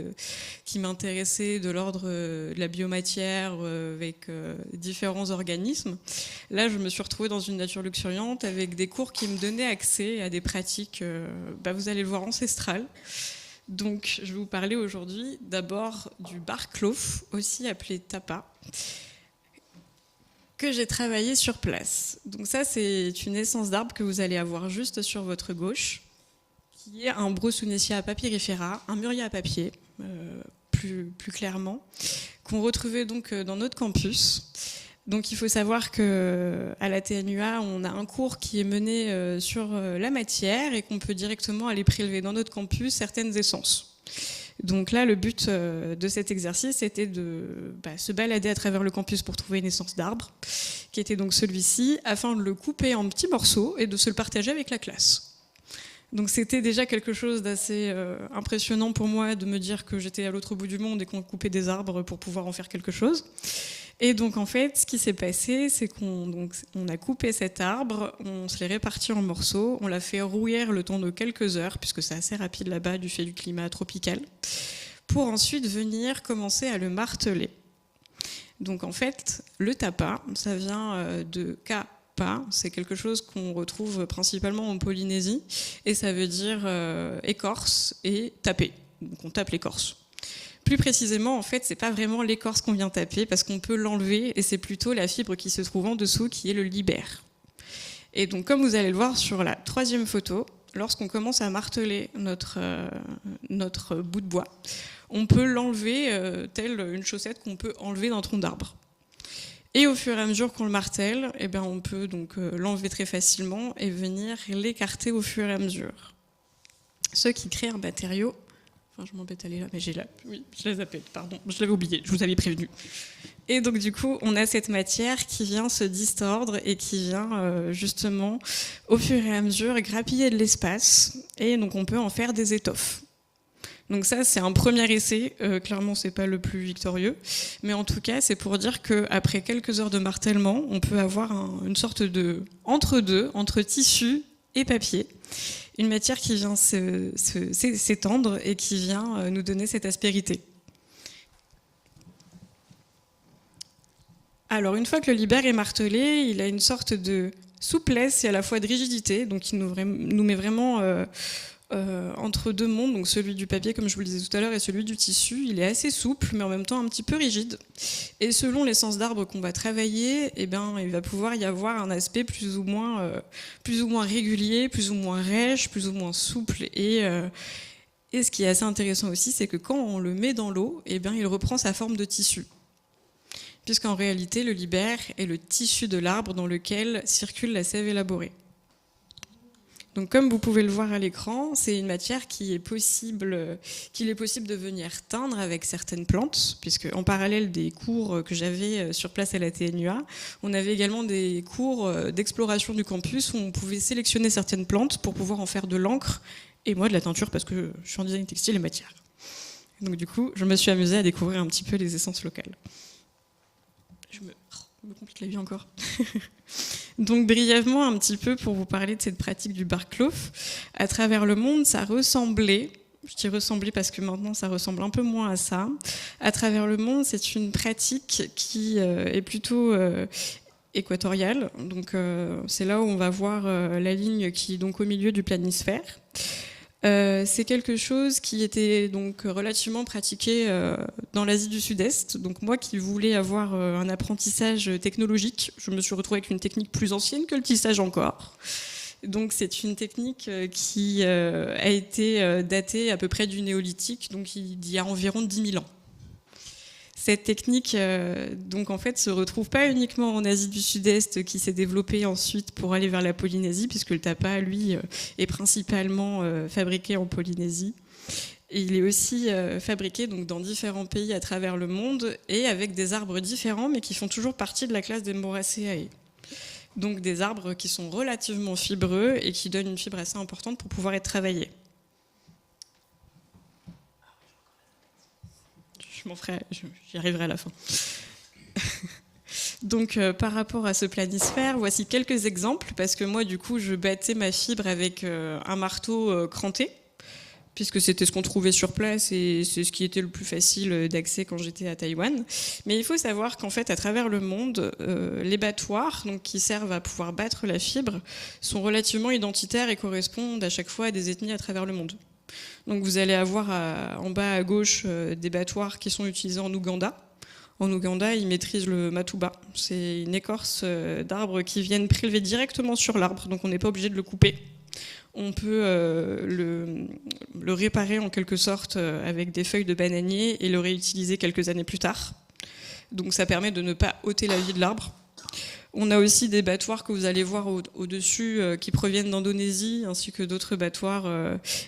qui m'intéressaient de l'ordre de la biomatière avec différents organismes. Là je me suis retrouvée dans une nature luxuriante avec des cours qui me donnaient accès à des pratiques, vous allez le voir, ancestrales. Donc je vais vous parler aujourd'hui d'abord du barclof, aussi appelé tapa, que j'ai travaillé sur place. Donc ça, c'est une essence d'arbre que vous allez avoir juste sur votre gauche, qui est un Broussounettia papyrifera, un mûrier à papier, plus clairement, qu'on retrouvait donc dans notre campus. Donc il faut savoir qu'à la TNUA, on a un cours qui est mené sur la matière et qu'on peut directement aller prélever dans notre campus certaines essences. Donc là, le but de cet exercice était de se balader à travers le campus pour trouver une essence d'arbre, qui était donc celui-ci, afin de le couper en petits morceaux et de se le partager avec la classe. Donc c'était déjà quelque chose d'assez impressionnant pour moi de me dire que j'étais à l'autre bout du monde et qu'on coupait des arbres pour pouvoir en faire quelque chose. Et donc en fait, ce qui s'est passé, c'est qu'on a coupé cet arbre, on se l'est réparti en morceaux, on l'a fait rouillir le temps de quelques heures, puisque c'est assez rapide là-bas du fait du climat tropical, pour ensuite venir commencer à le marteler. Donc en fait, le tapa, ça vient de kapa, c'est quelque chose qu'on retrouve principalement en Polynésie, et ça veut dire écorce et taper. Donc on tape l'écorce. Plus précisément, en fait, c'est pas vraiment l'écorce qu'on vient taper parce qu'on peut l'enlever et c'est plutôt la fibre qui se trouve en dessous qui est le libère. Et donc, comme vous allez le voir sur la troisième photo, lorsqu'on commence à marteler notre bout de bois, on peut l'enlever telle une chaussette qu'on peut enlever d'un tronc d'arbre. Et au fur et à mesure qu'on le martèle, on peut donc l'enlever très facilement et venir l'écarter au fur et à mesure. Ce qui crée un matériau. Je m'embête à aller là, mais oui, je l'ai zappé, pardon, je l'avais oublié, je vous avais prévenu. Et donc du coup, on a cette matière qui vient se distordre et qui vient justement, au fur et à mesure, grappiller de l'espace, et donc on peut en faire des étoffes. Donc ça, c'est un premier essai, clairement c'est pas le plus victorieux, mais en tout cas, c'est pour dire qu'après quelques heures de martèlement, on peut avoir une sorte de entre-deux, entre tissu et papier. Une matière qui vient s'étendre et qui vient nous donner cette aspérité. Alors, une fois que le libère est martelé, il a une sorte de souplesse et à la fois de rigidité, donc il nous met vraiment entre deux mondes, donc celui du papier, comme je vous le disais tout à l'heure, et celui du tissu. Il est assez souple, mais en même temps un petit peu rigide. Et selon l'essence d'arbre qu'on va travailler, il va pouvoir y avoir un aspect plus ou moins régulier, plus ou moins rêche, plus ou moins souple. Et ce qui est assez intéressant aussi, c'est que quand on le met dans l'eau, il reprend sa forme de tissu. Puisqu'en réalité, le libère est le tissu de l'arbre dans lequel circule la sève élaborée. Donc, comme vous pouvez le voir à l'écran, c'est une matière qu'il est possible de venir teindre avec certaines plantes, puisque en parallèle des cours que j'avais sur place à la TNUA, on avait également des cours d'exploration du campus où on pouvait sélectionner certaines plantes pour pouvoir en faire de l'encre et moi de la teinture parce que je suis en design textile et matière. Donc du coup, je me suis amusée à découvrir un petit peu les essences locales. Je me complique la vie encore. Donc brièvement, un petit peu pour vous parler de cette pratique du barclof. À travers le monde, ça ressemblait, je dis ressemblait parce que maintenant ça ressemble un peu moins à ça. À travers le monde, c'est une pratique qui est plutôt équatoriale. Donc c'est là où on va voir la ligne qui est donc au milieu du planisphère. C'est quelque chose qui était donc relativement pratiqué dans l'Asie du Sud-Est. Donc moi qui voulais avoir un apprentissage technologique, je me suis retrouvée avec une technique plus ancienne que le tissage encore. Donc c'est une technique qui a été datée à peu près du néolithique, donc il y a environ 10 000 ans. Cette technique, donc en fait, se retrouve pas uniquement en Asie du Sud-Est, qui s'est développée ensuite pour aller vers la Polynésie, puisque le tapa, lui, est principalement fabriqué en Polynésie. Et il est aussi fabriqué donc dans différents pays à travers le monde et avec des arbres différents, mais qui font toujours partie de la classe des Moraceae. Donc des arbres qui sont relativement fibreux et qui donnent une fibre assez importante pour pouvoir être travaillés. J'y arriverai à la fin. Donc par rapport à ce planisphère, voici quelques exemples, parce que moi du coup je battais ma fibre avec un marteau cranté, puisque c'était ce qu'on trouvait sur place et c'est ce qui était le plus facile d'accès quand j'étais à Taïwan. Mais il faut savoir qu'en fait, à travers le monde, les battoirs, donc, qui servent à pouvoir battre la fibre, sont relativement identitaires et correspondent à chaque fois à des ethnies à travers le monde. Donc vous allez avoir en bas à gauche des battoirs qui sont utilisés en Ouganda. En Ouganda, ils maîtrisent le matuba. C'est une écorce d'arbre qui viennent prélever directement sur l'arbre, donc on n'est pas obligé de le couper. On peut le réparer en quelque sorte avec des feuilles de bananier et le réutiliser quelques années plus tard. Donc ça permet de ne pas ôter la vie de l'arbre. On a aussi des battoirs que vous allez voir au-dessus qui proviennent d'Indonésie, ainsi que d'autres battoirs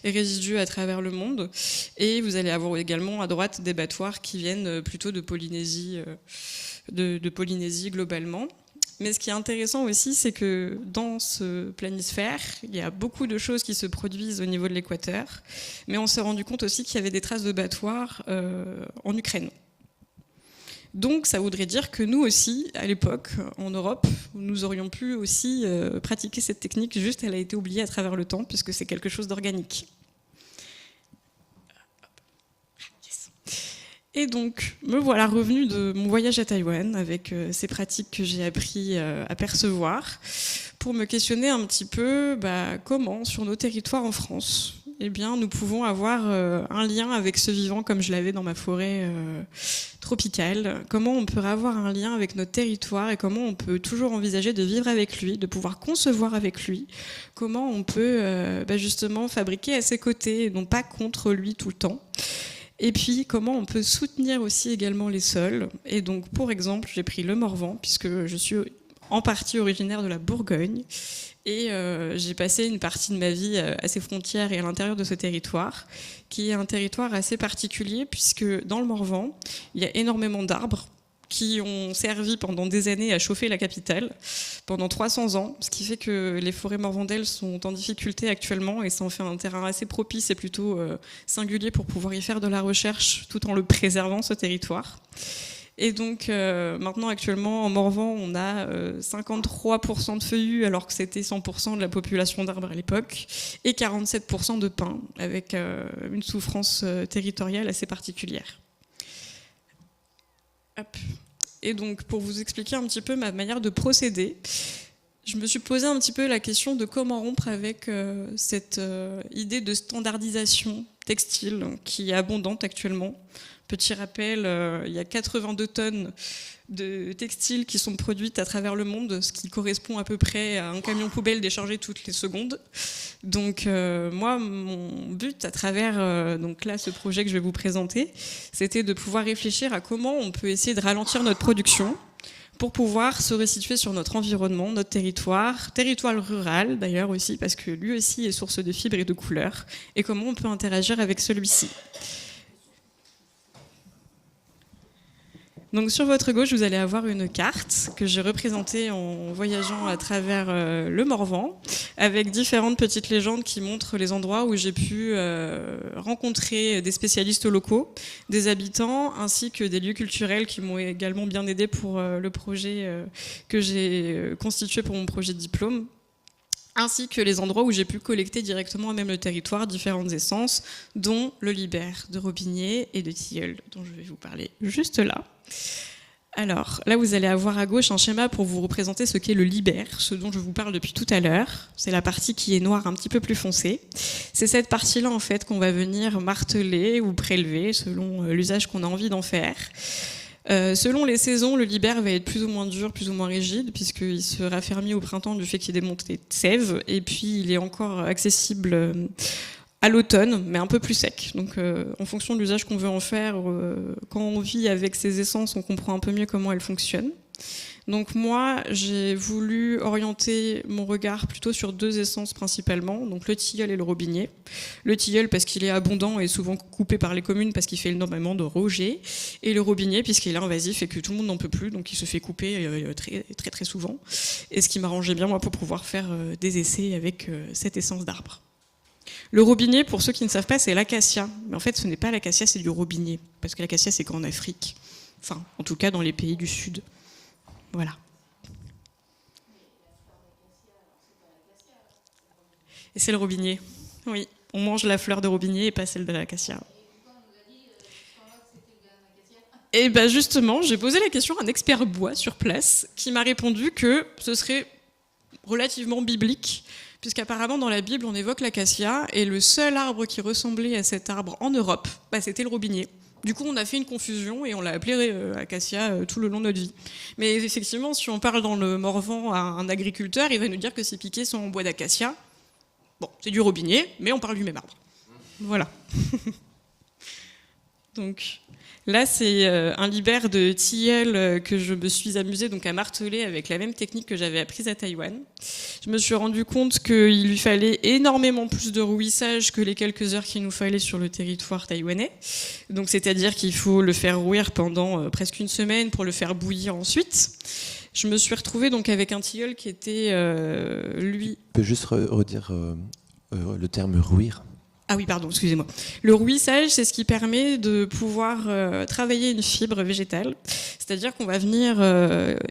et résidus à travers le monde. Et vous allez avoir également à droite des battoirs qui viennent plutôt de Polynésie, de Polynésie globalement. Mais ce qui est intéressant aussi, c'est que dans ce planisphère, il y a beaucoup de choses qui se produisent au niveau de l'équateur, mais on s'est rendu compte aussi qu'il y avait des traces de battoirs en Ukraine. Donc ça voudrait dire que nous aussi, à l'époque, en Europe, nous aurions pu aussi pratiquer cette technique, juste elle a été oubliée à travers le temps, puisque c'est quelque chose d'organique. Et donc, me voilà revenue de mon voyage à Taïwan avec ces pratiques que j'ai appris à percevoir pour me questionner un petit peu comment, sur nos territoires en France, eh bien, nous pouvons avoir un lien avec ce vivant comme je l'avais dans ma forêt tropicale. Comment on peut avoir un lien avec notre territoire et comment on peut toujours envisager de vivre avec lui, de pouvoir concevoir avec lui. Comment on peut justement fabriquer à ses côtés et non pas contre lui tout le temps. Et puis, comment on peut soutenir aussi également les sols. Et donc, pour exemple, j'ai pris le Morvan, puisque je suis en partie originaire de la Bourgogne. Et j'ai passé une partie de ma vie à ces frontières et à l'intérieur de ce territoire, qui est un territoire assez particulier, puisque dans le Morvan, il y a énormément d'arbres qui ont servi pendant des années à chauffer la capitale, pendant 300 ans, ce qui fait que les forêts morvandaises sont en difficulté actuellement et ça en fait un terrain assez propice et plutôt singulier pour pouvoir y faire de la recherche tout en le préservant, ce territoire. Et donc maintenant actuellement en Morvan on a 53% de feuillus alors que c'était 100% de la population d'arbres à l'époque et 47% de pins avec une souffrance territoriale assez particulière. Hop. Et donc, pour vous expliquer un petit peu ma manière de procéder, je me suis posé un petit peu la question de comment rompre avec cette idée de standardisation textile qui est abondante actuellement. Petit rappel, il y a 82 tonnes de textiles qui sont produites à travers le monde, ce qui correspond à peu près à un camion poubelle déchargé toutes les secondes. Donc moi, mon but à travers donc là, ce projet que je vais vous présenter, c'était de pouvoir réfléchir à comment on peut essayer de ralentir notre production pour pouvoir se resituer sur notre environnement, notre territoire rural d'ailleurs aussi, parce que lui aussi est source de fibres et de couleurs, et comment on peut interagir avec celui-ci. Donc sur votre gauche, vous allez avoir une carte que j'ai représentée en voyageant à travers le Morvan, avec différentes petites légendes qui montrent les endroits où j'ai pu rencontrer des spécialistes locaux, des habitants, ainsi que des lieux culturels qui m'ont également bien aidé pour le projet que j'ai constitué pour mon projet de diplôme, ainsi que les endroits où j'ai pu collecter directement à même le territoire différentes essences, dont le libère de Robinier et de Tilleul, dont je vais vous parler juste là. Alors, là, vous allez avoir à gauche un schéma pour vous représenter ce qu'est le libère, ce dont je vous parle depuis tout à l'heure. C'est la partie qui est noire un petit peu plus foncée. C'est cette partie-là, en fait, qu'on va venir marteler ou prélever selon l'usage qu'on a envie d'en faire. Selon les saisons, le libère va être plus ou moins dur, plus ou moins rigide, puisqu'il se raffermit au printemps du fait qu'il y ait des montées de sève, et puis il est encore accessible à l'automne, mais un peu plus sec. Donc en fonction de l'usage qu'on veut en faire, quand on vit avec ces essences, on comprend un peu mieux comment elles fonctionnent. Donc moi, j'ai voulu orienter mon regard plutôt sur deux essences principalement, donc le tilleul et le robinier. Le tilleul parce qu'il est abondant et souvent coupé par les communes parce qu'il fait énormément de rejets, et le robinier puisqu'il est invasif et que tout le monde n'en peut plus, donc il se fait couper très souvent. Et ce qui m'arrangeait bien moi pour pouvoir faire des essais avec cette essence d'arbre. Le robinier, pour ceux qui ne savent pas, c'est l'acacia. Mais en fait, ce n'est pas l'acacia, c'est du robinier, parce que l'acacia c'est qu'en Afrique. Enfin, en tout cas dans les pays du Sud. Voilà. Et c'est le robinier. Oui, on mange la fleur de robinier et pas celle de l'acacia. Et bien justement, j'ai posé la question à un expert bois sur place qui m'a répondu que ce serait relativement biblique, puisqu'apparemment dans la Bible on évoque l'acacia et le seul arbre qui ressemblait à cet arbre en Europe, c'était le robinier. Du coup on a fait une confusion et on l'a appelé acacia tout le long de notre vie. Mais effectivement, si on parle dans le Morvan à un agriculteur, il va nous dire que ses piquets sont en bois d'acacia. Bon, c'est du robinier, mais on parle du même arbre. Voilà. Donc là, c'est un libère de tilleul que je me suis amusée donc à marteler avec la même technique que j'avais apprise à Taïwan. Je me suis rendu compte qu'il lui fallait énormément plus de rouissage que les quelques heures qu'il nous fallait sur le territoire taïwanais. Donc, c'est-à-dire qu'il faut le faire rouir pendant presque une semaine pour le faire bouillir ensuite. Je me suis retrouvée donc avec un tilleul qui était, lui... Tu peux juste redire le terme rouir? Ah oui, pardon, excusez-moi. Le rouissage, c'est ce qui permet de pouvoir travailler une fibre végétale. C'est-à-dire qu'on va venir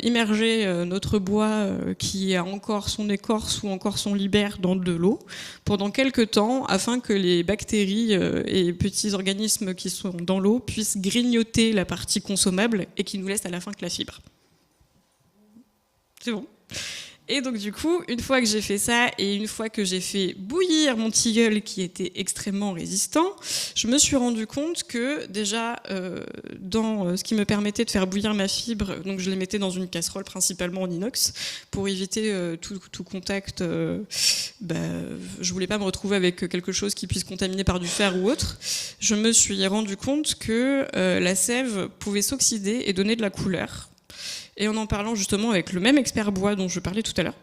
immerger notre bois qui a encore son écorce ou encore son libère dans de l'eau pendant quelques temps afin que les bactéries et petits organismes qui sont dans l'eau puissent grignoter la partie consommable et qui nous laisse à la fin que la fibre. C'est bon. Et donc du coup, une fois que j'ai fait ça et une fois que j'ai fait bouillir mon tilleul qui était extrêmement résistant, je me suis rendu compte que déjà dans ce qui me permettait de faire bouillir ma fibre, donc je les mettais dans une casserole principalement en inox pour éviter tout contact. Je voulais pas me retrouver avec quelque chose qui puisse contaminer par du fer ou autre. Je me suis rendu compte que la sève pouvait s'oxyder et donner de la couleur. Et en parlant justement avec le même expert bois dont je parlais tout à l'heure,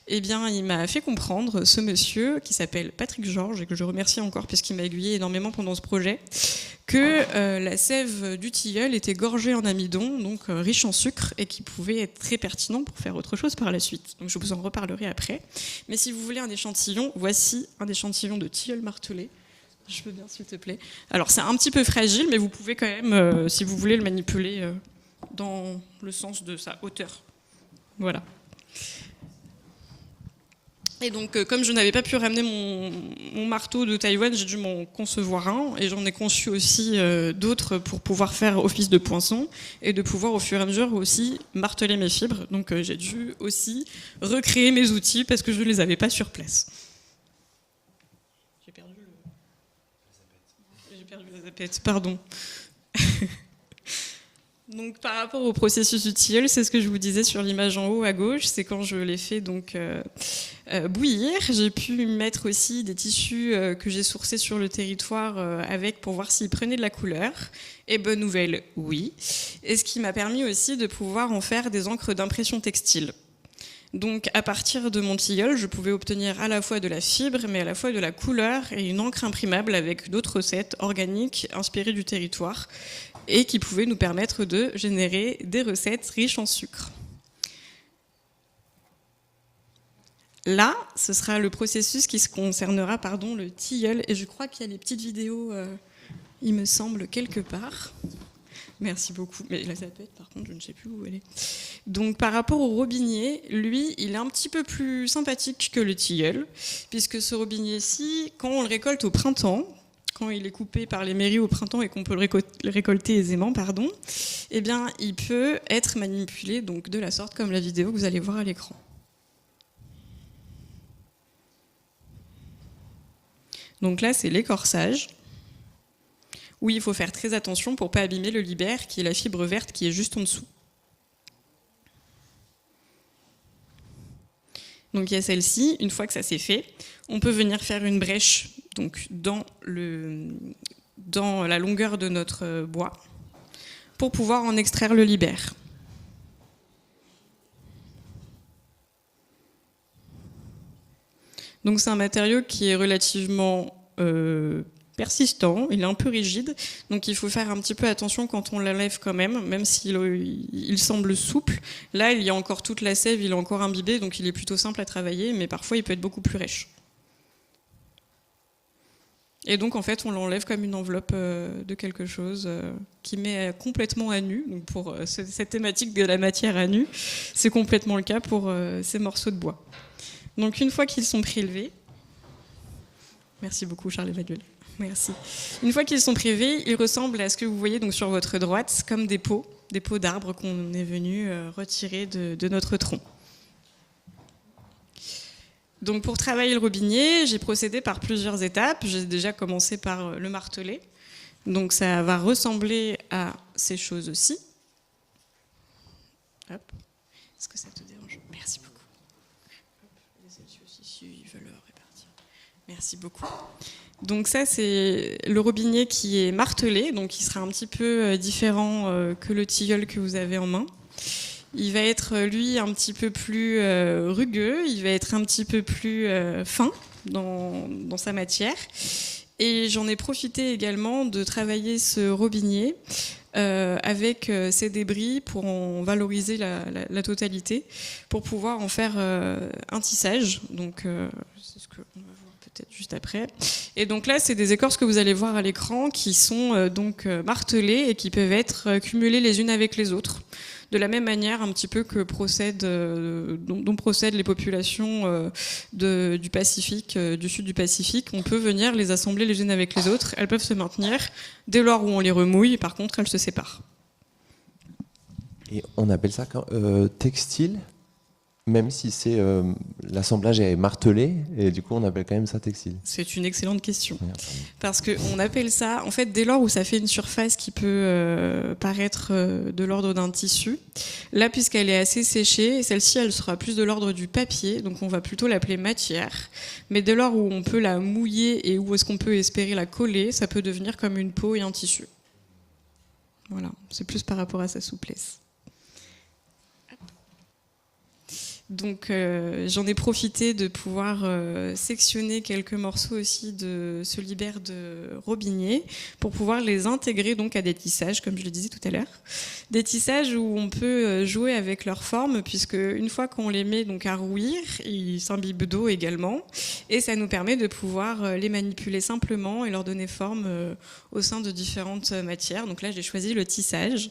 eh bien, il m'a fait comprendre, ce monsieur qui s'appelle Patrick Georges, et que je remercie encore puisqu'il m'a aiguillé énormément pendant ce projet, que la sève du tilleul était gorgée en amidon, donc riche en sucre, et qui pouvait être très pertinent pour faire autre chose par la suite. Donc je vous en reparlerai après. Mais si vous voulez un échantillon, voici un échantillon de tilleul martelé. Je veux bien, s'il te plaît. Alors c'est un petit peu fragile, mais vous pouvez quand même, si vous voulez, le manipuler dans le sens de sa hauteur. Voilà. Et donc, comme je n'avais pas pu ramener mon marteau de Taïwan, j'ai dû m'en concevoir un, et j'en ai conçu aussi d'autres pour pouvoir faire office de poinçon, et de pouvoir au fur et à mesure aussi marteler mes fibres. Donc j'ai dû aussi recréer mes outils parce que je ne les avais pas sur place. J'ai perdu la zapette, pardon. Donc, par rapport au processus du tilleul, c'est ce que je vous disais sur l'image en haut à gauche, c'est quand je l'ai fait donc bouillir. J'ai pu mettre aussi des tissus que j'ai sourcés sur le territoire avec pour voir s'ils prenaient de la couleur. Et bonne nouvelle, oui. Et ce qui m'a permis aussi de pouvoir en faire des encres d'impression textile. Donc, à partir de mon tilleul, je pouvais obtenir à la fois de la fibre, mais à la fois de la couleur et une encre imprimable avec d'autres recettes organiques inspirées du territoire et qui pouvaient nous permettre de générer des recettes riches en sucre. Là, ce sera le processus qui se concernera le tilleul, et je crois qu'il y a les petites vidéos, il me semble, quelque part. Merci beaucoup. Mais la zapette, par contre, je ne sais plus où elle est. Donc, par rapport au robinier, lui, il est un petit peu plus sympathique que le tilleul, puisque ce robinier-ci, quand on le récolte au printemps, quand il est coupé par les mairies au printemps et qu'on peut le récolter aisément, eh bien, il peut être manipulé donc, de la sorte comme la vidéo que vous allez voir à l'écran. Donc là, c'est l'écorçage, où il faut faire très attention pour ne pas abîmer le libère, qui est la fibre verte qui est juste en dessous. Donc il y a celle-ci, une fois que ça c'est fait, on peut venir faire une brèche donc, dans la longueur de notre bois pour pouvoir en extraire le libère. Donc c'est un matériau qui est relativement persistant, il est un peu rigide, donc il faut faire un petit peu attention quand on l'enlève quand même s'il semble souple. Là, il y a encore toute la sève, il est encore imbibé, donc il est plutôt simple à travailler, mais parfois il peut être beaucoup plus rêche. Et donc en fait on l'enlève comme une enveloppe de quelque chose qui met complètement à nu. Donc pour cette thématique de la matière à nu, c'est complètement le cas pour ces morceaux de bois. Donc une fois qu'ils sont prélevés, merci beaucoup Charles-Emmanuel, merci. Une fois qu'ils sont prélevés, ils ressemblent à ce que vous voyez donc sur votre droite comme des pots d'arbres qu'on est venu retirer de notre tronc. Donc pour travailler le robinier, j'ai procédé par plusieurs étapes. J'ai déjà commencé par le marteler. Donc ça va ressembler à ces choses-ci. Hop. Est-ce que ça te dérange ? Merci beaucoup. Hop. Les études ici, ils veulent répartir. Merci beaucoup. Donc ça, c'est le robinier qui est martelé, donc il sera un petit peu différent que le tilleul que vous avez en main. Il va être, lui, un petit peu plus rugueux, il va être un petit peu plus fin dans sa matière. Et j'en ai profité également de travailler ce robinier avec ces débris pour en valoriser la totalité, pour pouvoir en faire un tissage. Donc, c'est ce qu'on va voir peut-être juste après. Et donc là, c'est des écorces que vous allez voir à l'écran qui sont donc martelées et qui peuvent être cumulées les unes avec les autres. De la même manière, un petit peu que dont procèdent les populations du Pacifique, du sud du Pacifique, on peut venir les assembler les unes avec les autres. Elles peuvent se maintenir dès lors où on les remouille. Par contre, elles se séparent. Et on appelle ça textile, même si c'est l'assemblage est martelé, et du coup on appelle quand même ça textile. C'est une excellente question. Parce qu'on appelle ça, en fait, dès lors où ça fait une surface qui peut paraître de l'ordre d'un tissu, là, puisqu'elle est assez séchée, celle-ci, elle sera plus de l'ordre du papier, donc on va plutôt l'appeler matière. Mais dès lors où on peut la mouiller et où est-ce qu'on peut espérer la coller, ça peut devenir comme une peau et un tissu. Voilà, c'est plus par rapport à sa souplesse. Donc j'en ai profité de pouvoir sectionner quelques morceaux aussi de ce libère de robinier pour pouvoir les intégrer donc à des tissages, comme je le disais tout à l'heure. Des tissages où on peut jouer avec leur forme, puisque une fois qu'on les met donc à rouir, ils s'imbibent d'eau également, et ça nous permet de pouvoir les manipuler simplement et leur donner forme au sein de différentes matières. Donc là j'ai choisi le tissage.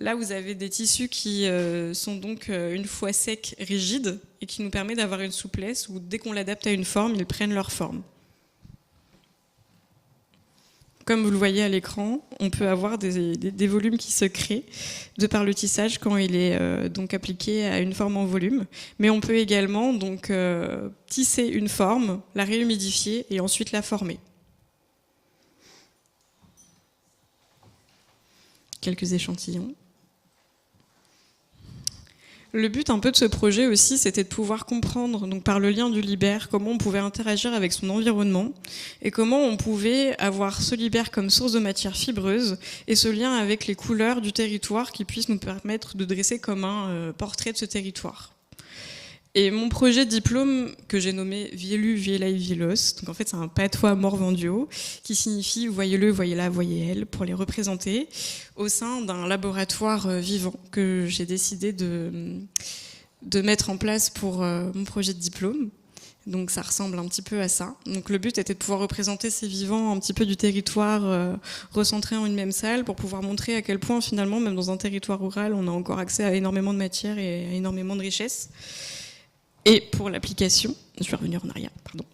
Là, vous avez des tissus qui sont donc une fois secs, rigides, et qui nous permet d'avoir une souplesse où dès qu'on l'adapte à une forme, ils prennent leur forme. Comme vous le voyez à l'écran, on peut avoir des volumes qui se créent de par le tissage quand il est donc appliqué à une forme en volume. Mais on peut également donc tisser une forme, la réhumidifier et ensuite la former. Quelques échantillons. Le but un peu de ce projet aussi, c'était de pouvoir comprendre, donc par le lien du libère, comment on pouvait interagir avec son environnement et comment on pouvait avoir ce libère comme source de matière fibreuse et ce lien avec les couleurs du territoire qui puissent nous permettre de dresser comme un portrait de ce territoire. Et mon projet de diplôme, que j'ai nommé Vielu, Vielai, Vielos, donc en fait c'est un patois morvandio, qui signifie voyez-le, voyez-la, voyez-elle, pour les représenter, au sein d'un laboratoire vivant que j'ai décidé de mettre en place pour mon projet de diplôme. Donc ça ressemble un petit peu à ça. Donc le but était de pouvoir représenter ces vivants un petit peu du territoire recentrés en une même salle pour pouvoir montrer à quel point finalement, même dans un territoire rural, on a encore accès à énormément de matière et à énormément de richesses. Et pour l'application, je vais revenir en arrière, pardon.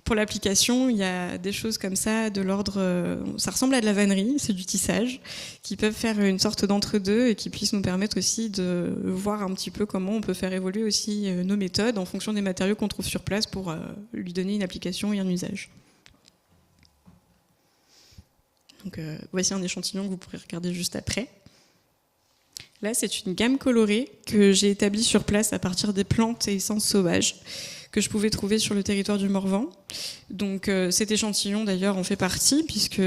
Pour l'application, il y a des choses comme ça, de l'ordre, ça ressemble à de la vannerie, c'est du tissage, qui peuvent faire une sorte d'entre-deux et qui puissent nous permettre aussi de voir un petit peu comment on peut faire évoluer aussi nos méthodes en fonction des matériaux qu'on trouve sur place pour lui donner une application et un usage. Donc voici un échantillon que vous pourrez regarder juste après. Là, c'est une gamme colorée que j'ai établie sur place à partir des plantes et essences sauvages que je pouvais trouver sur le territoire du Morvan. Donc cet échantillon, d'ailleurs, en fait partie, puisqu'il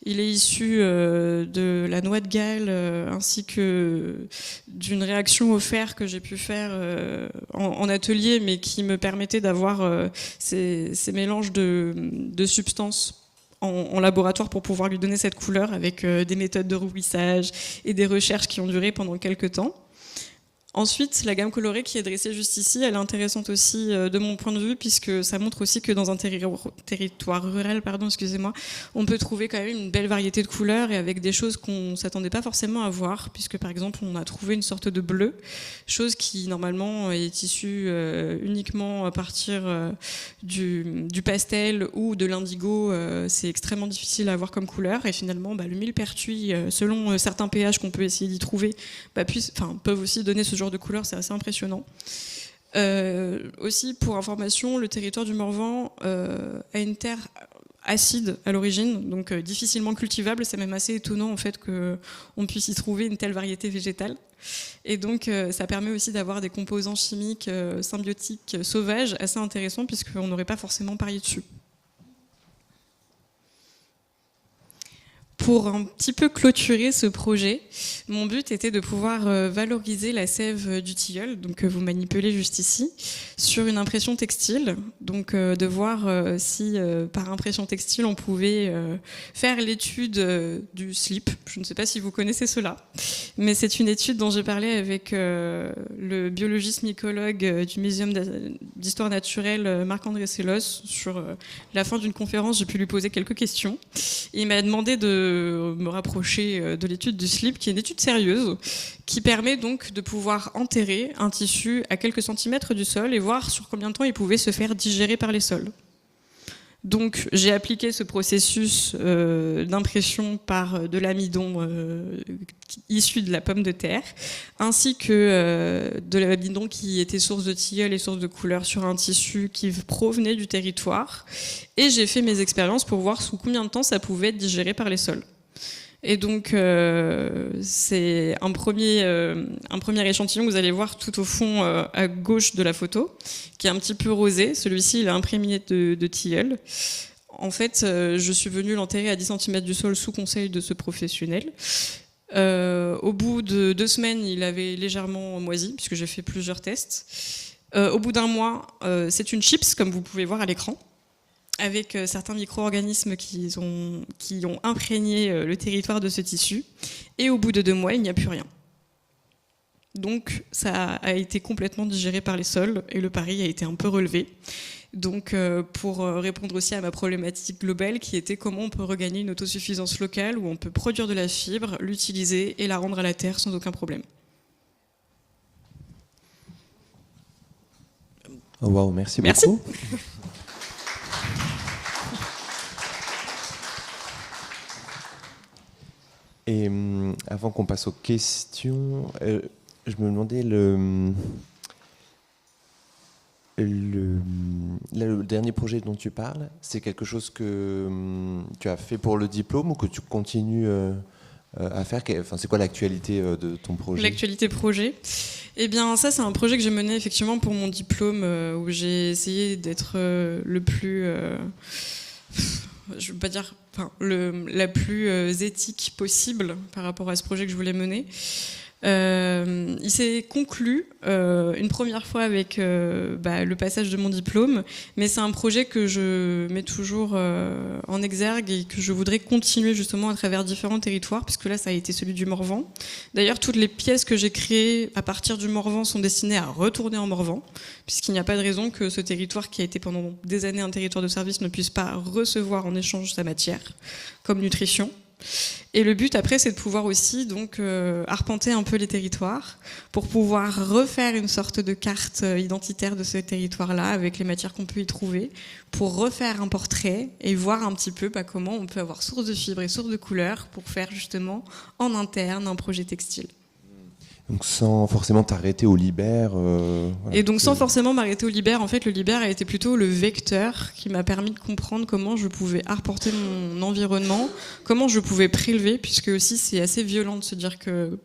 est issu de la noix de Galles ainsi que d'une réaction au fer que j'ai pu faire en atelier, mais qui me permettait d'avoir ces mélanges de substances en laboratoire pour pouvoir lui donner cette couleur avec des méthodes de rouissage et des recherches qui ont duré pendant quelques temps. Ensuite, la gamme colorée qui est dressée juste ici, elle est intéressante aussi de mon point de vue, puisque ça montre aussi que dans un territoire rural, on peut trouver quand même une belle variété de couleurs et avec des choses qu'on ne s'attendait pas forcément à voir, puisque par exemple, on a trouvé une sorte de bleu, chose qui normalement est issue uniquement à partir du pastel ou de l'indigo. C'est extrêmement difficile à avoir comme couleur, et finalement, le millepertuis, selon certains pH qu'on peut essayer d'y trouver, peuvent aussi donner ce genre de couleurs, c'est assez impressionnant. Aussi, pour information, le territoire du Morvan a une terre acide à l'origine, donc difficilement cultivable. C'est même assez étonnant en fait qu'on puisse y trouver une telle variété végétale. Et donc ça permet aussi d'avoir des composants chimiques symbiotiques sauvages assez intéressants, puisqu'on n'aurait pas forcément parié dessus. Pour un petit peu clôturer ce projet, mon but était de pouvoir valoriser la sève du tilleul, donc que vous manipulez juste ici, sur une impression textile. Donc de voir si par impression textile on pouvait faire l'étude du slip. Je ne sais pas si vous connaissez cela, mais c'est une étude dont j'ai parlé avec le biologiste mycologue du Muséum d'histoire naturelle Marc-André Sellos. Sur la fin d'une conférence, j'ai pu lui poser quelques questions. Et il m'a demandé de me rapprocher de l'étude du slip, qui est une étude sérieuse, qui permet donc de pouvoir enterrer un tissu à quelques centimètres du sol et voir sur combien de temps il pouvait se faire digérer par les sols. Donc j'ai appliqué ce processus d'impression par de l'amidon issu de la pomme de terre, ainsi que de l'amidon qui était source de tilleul et source de couleur sur un tissu qui provenait du territoire. Et j'ai fait mes expériences pour voir sous combien de temps ça pouvait être digéré par les sols. Et donc c'est un premier échantillon que vous allez voir tout au fond à gauche de la photo, qui est un petit peu rosé. Celui-ci, il est imprégné de tilleul. En fait, je suis venue l'enterrer à 10 cm du sol sous conseil de ce professionnel. Au bout de 2 semaines, il avait légèrement moisi, puisque j'ai fait plusieurs tests. Au bout d'1 mois, c'est une chips, comme vous pouvez voir à l'écran, avec certains micro-organismes qui ont imprégné le territoire de ce tissu. Et au bout de 2 mois, il n'y a plus rien. Donc ça a été complètement digéré par les sols et le pari a été un peu relevé. Donc pour répondre aussi à ma problématique globale qui était comment on peut regagner une autosuffisance locale où on peut produire de la fibre, l'utiliser et la rendre à la terre sans aucun problème. Oh, wow, merci beaucoup. Et avant qu'on passe aux questions, je me demandais le dernier projet dont tu parles, c'est quelque chose que tu as fait pour le diplôme ou que tu continues à faire? Enfin, c'est quoi l'actualité de ton projet? L'actualité projet, eh bien ça c'est un projet que j'ai mené effectivement pour mon diplôme où j'ai essayé d'être le plus je veux pas dire la plus éthique possible par rapport à ce projet que je voulais mener. Il s'est conclu une première fois avec le passage de mon diplôme, mais c'est un projet que je mets toujours en exergue et que je voudrais continuer justement à travers différents territoires, puisque là ça a été celui du Morvan. D'ailleurs, toutes les pièces que j'ai créées à partir du Morvan sont destinées à retourner en Morvan, puisqu'il n'y a pas de raison que ce territoire qui a été pendant des années un territoire de service ne puisse pas recevoir en échange sa matière comme nutrition. Et le but après, c'est de pouvoir aussi donc arpenter un peu les territoires pour pouvoir refaire une sorte de carte identitaire de ce territoire-là avec les matières qu'on peut y trouver, pour refaire un portrait et voir un petit peu comment on peut avoir source de fibres et source de couleurs pour faire justement en interne un projet textile. Donc sans forcément t'arrêter au Liber. Voilà, et donc sans forcément m'arrêter au Liber, en fait le Liber a été plutôt le vecteur qui m'a permis de comprendre comment je pouvais arpenter mon environnement, comment je pouvais prélever, puisque aussi c'est assez violent de se dire que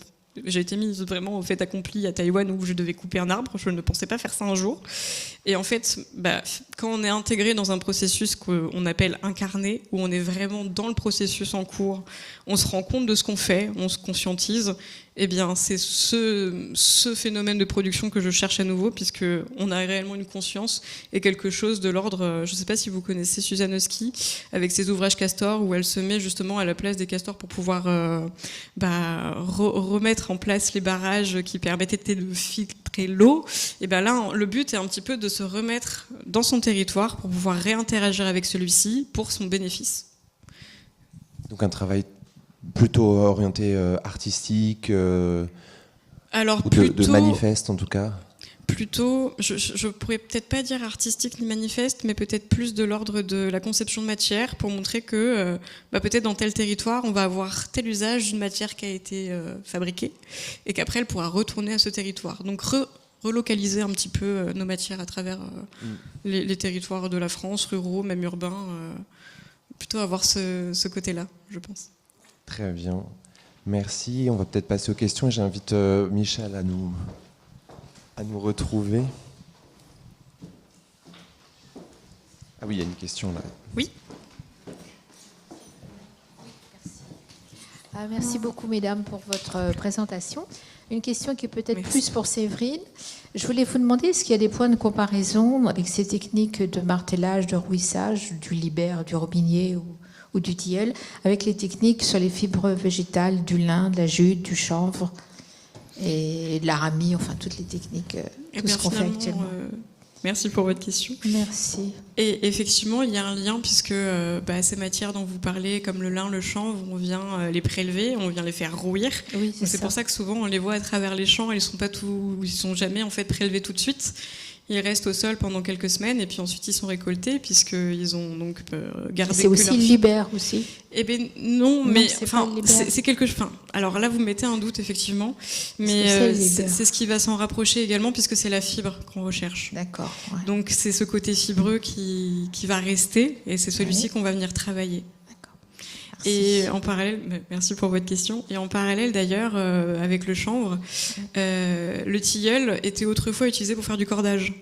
j'ai été mise vraiment au fait accompli à Taïwan où je devais couper un arbre, je ne pensais pas faire ça un jour. Et en fait, quand on est intégré dans un processus qu'on appelle incarné, où on est vraiment dans le processus en cours, on se rend compte de ce qu'on fait, on se conscientise, eh bien c'est ce phénomène de production que je cherche à nouveau, puisqu'on a réellement une conscience et quelque chose de l'ordre, je ne sais pas si vous connaissez Suzanne Husky, avec ses ouvrages castors, où elle se met justement à la place des castors pour pouvoir remettre mettre en place les barrages qui permettaient de filtrer l'eau, et ben là, le but est un petit peu de se remettre dans son territoire pour pouvoir réinteragir avec celui-ci pour son bénéfice. Donc un travail plutôt orienté artistique, Alors ou plutôt, de manifeste en tout cas. Plutôt, je pourrais peut-être pas dire artistique ni manifeste, mais peut-être plus de l'ordre de la conception de matière pour montrer que peut-être dans tel territoire, on va avoir tel usage d'une matière qui a été fabriquée et qu'après elle pourra retourner à ce territoire. Donc relocaliser un petit peu nos matières à travers les territoires de la France, ruraux, même urbains, plutôt avoir ce côté-là, je pense. Très bien. Merci. On va peut-être passer aux questions et j'invite Michel à nous retrouver. Ah oui, il y a une question là. Oui. Merci beaucoup, mesdames, pour votre présentation. Une question qui est peut-être Merci. plus pour Séverine. Je voulais vous demander, est-ce qu'il y a des points de comparaison avec ces techniques de martelage, de rouissage, du libère, du robinier ou du tilleul, avec les techniques sur les fibres végétales, du lin, de la jute, du chanvre et de l'aramie, enfin toutes les techniques, tout ce qu'on fait actuellement. Merci pour votre question. Merci. Et effectivement, il y a un lien puisque ces matières dont vous parlez, comme le lin, le chanvre, on vient les prélever, on vient les faire rouir. Oui, C'est pour ça que souvent on les voit à travers les champs, ils sont jamais en fait prélevés tout de suite. Ils restent au sol pendant quelques semaines et puis ensuite ils sont récoltés puisqu'ils ont donc gardé. C'est aussi le libère aussi. Eh bien non, mais enfin c'est c'est quelque chose. Alors là vous mettez un doute effectivement, mais c'est ce qui va s'en rapprocher également puisque c'est la fibre qu'on recherche. D'accord. Ouais. Donc c'est ce côté fibreux qui va rester et c'est celui-ci qu'on va venir travailler. Merci. Et en parallèle, merci pour votre question. Et en parallèle d'ailleurs, avec le chanvre, le tilleul était autrefois utilisé pour faire du cordage.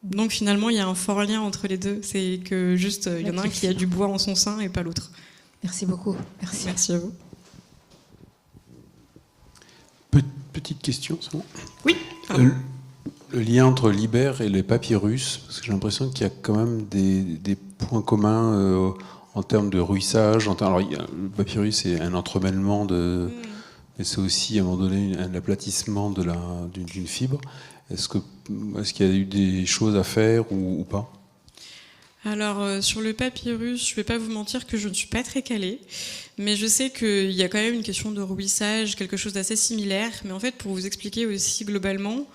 Donc finalement, il y a un fort lien entre les deux. C'est que juste, il y en a un qui a du bois en son sein et pas l'autre. Merci beaucoup. Merci. Merci à vous. Petite question, c'est bon ? Oui. Le lien entre l'Ibère et les papyrus, parce que j'ai l'impression qu'il y a quand même des points communs en termes de rouissage. Alors, le papyrus, c'est un entremêlement mais c'est aussi à un moment donné un aplatissement d'une fibre. Est-ce qu'il y a eu des choses à faire ou pas ? Alors, sur le papyrus, je ne vais pas vous mentir que je ne suis pas très calée, mais je sais qu'il y a quand même une question de rouissage, quelque chose d'assez similaire. Mais en fait, pour vous expliquer aussi globalement,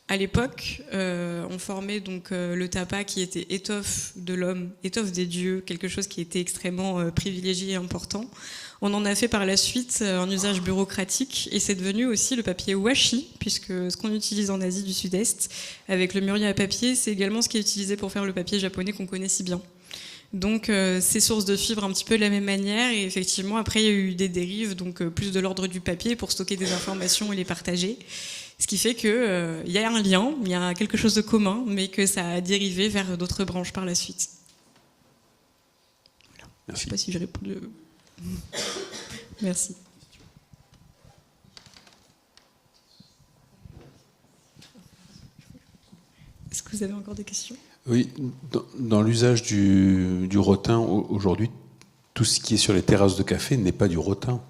à l'époque, on formait donc le tapa qui était étoffe de l'homme, étoffe des dieux, quelque chose qui était extrêmement privilégié et important. On en a fait par la suite un usage bureaucratique et c'est devenu aussi le papier washi, puisque ce qu'on utilise en Asie du Sud-Est avec le mûrier à papier, c'est également ce qui est utilisé pour faire le papier japonais qu'on connaît si bien. Donc c'est source de fibres un petit peu de la même manière et effectivement après il y a eu des dérives, donc plus de l'ordre du papier pour stocker des informations et les partager. Ce qui fait qu'il y a un lien, il y a quelque chose de commun, mais que ça a dérivé vers d'autres branches par la suite. Voilà. Je ne sais pas si j'ai répondu. Merci. Est-ce que vous avez encore des questions ? Oui, dans l'usage du rotin aujourd'hui, tout ce qui est sur les terrasses de café n'est pas du rotin.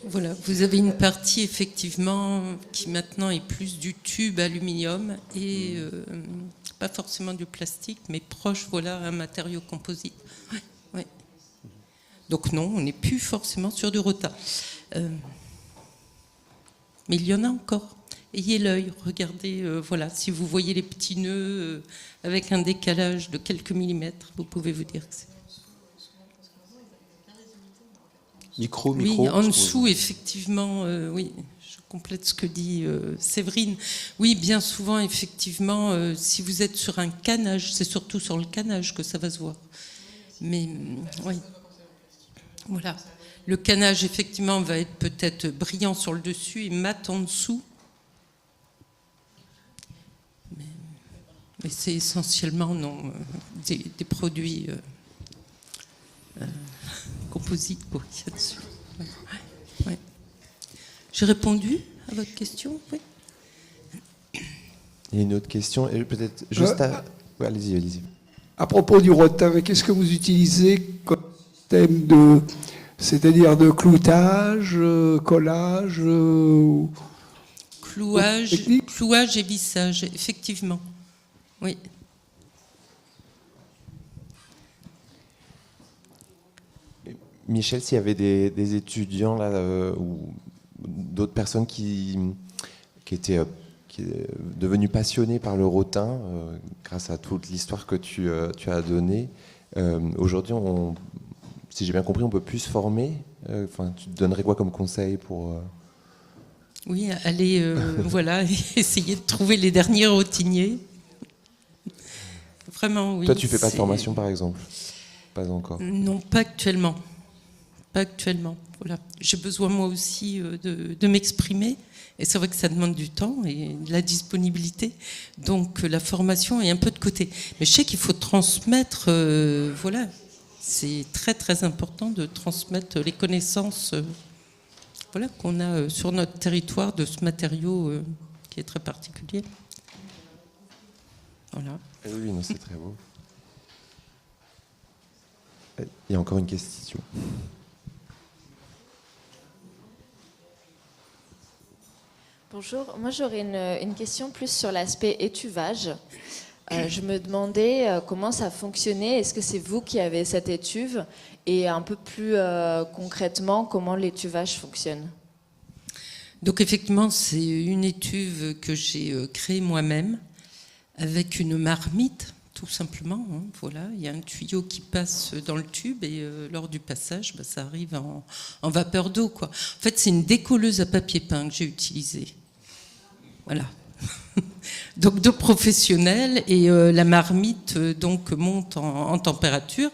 Voilà, vous avez une partie effectivement qui maintenant est plus du tube aluminium et pas forcément du plastique, mais proche, voilà, un matériau composite. Ouais, ouais. Donc non, on n'est plus forcément sur du rotin. Mais il y en a encore. Ayez l'œil, regardez, voilà, si vous voyez les petits nœuds avec un décalage de quelques millimètres, vous pouvez vous dire que c'est... Micro. Oui, en dessous, effectivement, oui, je complète ce que dit Séverine. Oui, bien souvent, effectivement, si vous êtes sur un canage, c'est surtout sur le canage que ça va se voir. Mais, oui. Voilà. Le canage, effectivement, va être peut-être brillant sur le dessus et mat en dessous. Mais c'est essentiellement, non, des produits... composite, quoi, il y a dessus. Ouais. Ouais. J'ai répondu à votre question, oui. Il y a une autre question, et peut-être juste à... Ouais, allez-y. À propos du rotin, qu'est-ce que vous utilisez comme système C'est-à-dire de cloutage, collage clouage et vissage, effectivement. Oui. Michel, s'il y avait des étudiants là, ou d'autres personnes qui étaient devenues passionnées par le rotin, grâce à toute l'histoire que tu as donnée, aujourd'hui, si j'ai bien compris, on peut plus se former. Tu te donnerais quoi comme conseil pour... Oui, aller voilà, essayer de trouver les derniers rotiniers. Vraiment, oui. Toi, tu fais pas de formation, par exemple? Pas encore? Non, pas actuellement. Pas actuellement. Voilà. J'ai besoin, moi aussi, de m'exprimer. Et c'est vrai que ça demande du temps et de la disponibilité. Donc, la formation est un peu de côté. Mais je sais qu'il faut transmettre... voilà. C'est très, très important de transmettre les connaissances voilà, qu'on a sur notre territoire de ce matériau qui est très particulier. Voilà. Oui, non, c'est très beau. Il y a encore une question. Bonjour, moi j'aurais une question plus sur l'aspect étuvage. Je me demandais comment ça fonctionnait. Est-ce que c'est vous qui avez cette étuve? Et un peu plus concrètement, comment l'étuvage fonctionne? Donc effectivement, c'est une étuve que j'ai créée moi-même avec une marmite, tout simplement. Hein, voilà, il y a un tuyau qui passe dans le tube et lors du passage, ça arrive en vapeur d'eau, quoi. En fait, c'est une décolleuse à papier peint que j'ai utilisée. Voilà. Donc deux professionnels et la marmite donc monte en température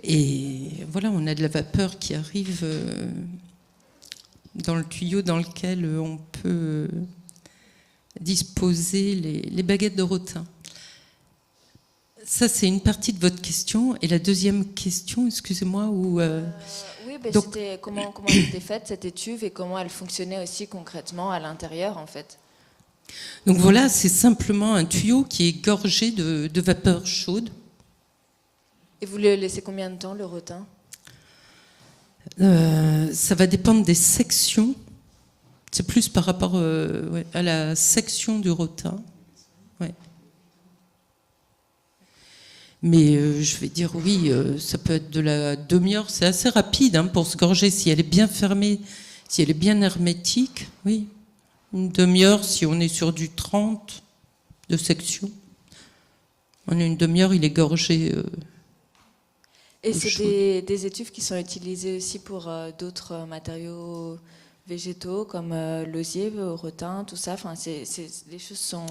et voilà, on a de la vapeur qui arrive dans le tuyau dans lequel on peut disposer les baguettes de rotin. Ça, c'est une partie de votre question. Et la deuxième question, excusez-moi, oui, donc... c'était comment était faite cette étuve et comment elle fonctionnait aussi concrètement à l'intérieur, en fait. Donc voilà, c'est simplement un tuyau qui est gorgé de vapeur chaude. Et vous le laissez combien de temps, le rotin? Ça va dépendre des sections. C'est plus par rapport à la section du rotin. Ouais. Mais je vais dire oui, ça peut être de la demi-heure. C'est assez rapide pour se gorger. Si elle est bien fermée, si elle est bien hermétique, oui. Une demi-heure, si on est sur du 30 de section. En une demi-heure, il est gorgé. Et c'est des étuves qui sont utilisées aussi pour d'autres matériaux végétaux, comme l'osier, le rotin, tout ça. Enfin, les choses sont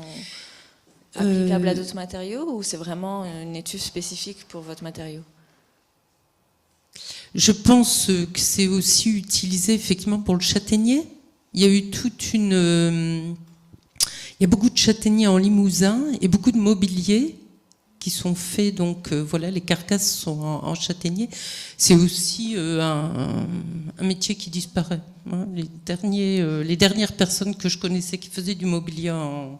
applicables à d'autres matériaux ou c'est vraiment une étuve spécifique pour votre matériau? Je pense que c'est aussi utilisé effectivement pour le châtaignier. Il y a eu il y a beaucoup de châtaigniers en Limousin et beaucoup de mobilier qui sont faits, donc voilà, les carcasses sont en châtaignier. C'est aussi un métier qui disparaît. Hein. Les dernières personnes que je connaissais qui faisaient du mobilier en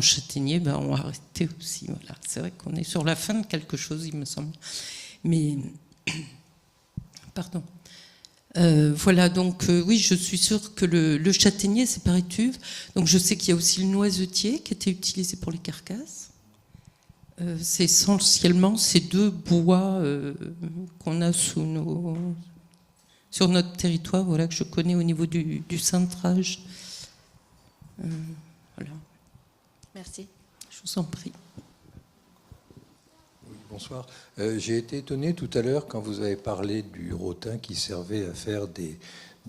châtaignier ont arrêté aussi. Voilà. C'est vrai qu'on est sur la fin de quelque chose, il me semble. Mais, pardon. Voilà, donc oui, je suis sûre que le châtaignier, c'est par étuve. Donc je sais qu'il y a aussi le noisetier qui était utilisé pour les carcasses. C'est essentiellement ces deux bois qu'on a sur notre territoire, voilà, que je connais au niveau du cintrage. Voilà. Merci. Je vous en prie. Bonsoir. J'ai été étonné tout à l'heure quand vous avez parlé du rotin qui servait à faire des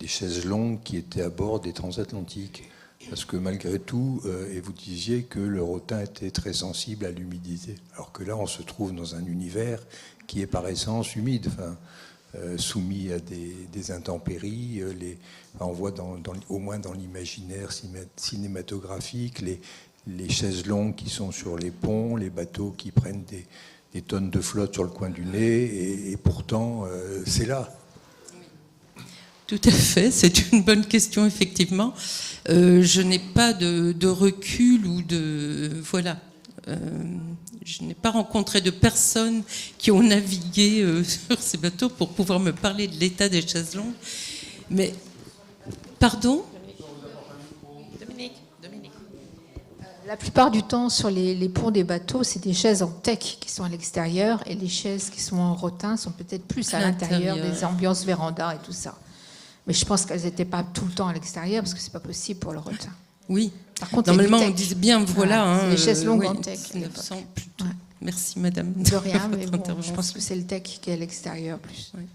chaises longues qui étaient à bord des transatlantiques. Parce que malgré tout, et vous disiez que le rotin était très sensible à l'humidité. Alors que là, on se trouve dans un univers qui est par essence humide, soumis à des intempéries. On voit au moins dans l'imaginaire cinématographique les chaises longues qui sont sur les ponts, les bateaux qui prennent des tonnes de flotte sur le coin du nez, et pourtant, c'est là. Tout à fait, c'est une bonne question, effectivement. Je n'ai pas de recul ou de... Voilà. je n'ai pas rencontré de personnes qui ont navigué sur ces bateaux pour pouvoir me parler de l'état des chaises longues. Mais, pardon ? La plupart du temps, sur les ponts des bateaux, c'est des chaises en teck qui sont à l'extérieur et les chaises qui sont en rotin sont peut-être plus à l'intérieur, des ambiances véranda et tout ça. Mais je pense qu'elles n'étaient pas tout le temps à l'extérieur parce que c'est pas possible pour le rotin. Oui. Par contre, normalement, on disait bien, voilà. Voilà, hein, les chaises longues en oui, teck. 900 plutôt. Ouais. Merci, madame. De rien, mais votre bon, je intervention. pense que c'est le teck qui est à l'extérieur plus. Oui.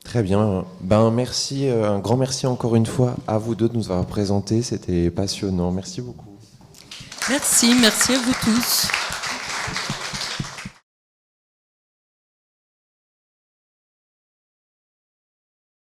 Très bien. Merci, un grand merci encore une fois à vous deux de nous avoir présenté. C'était passionnant. Merci beaucoup. Merci à vous tous.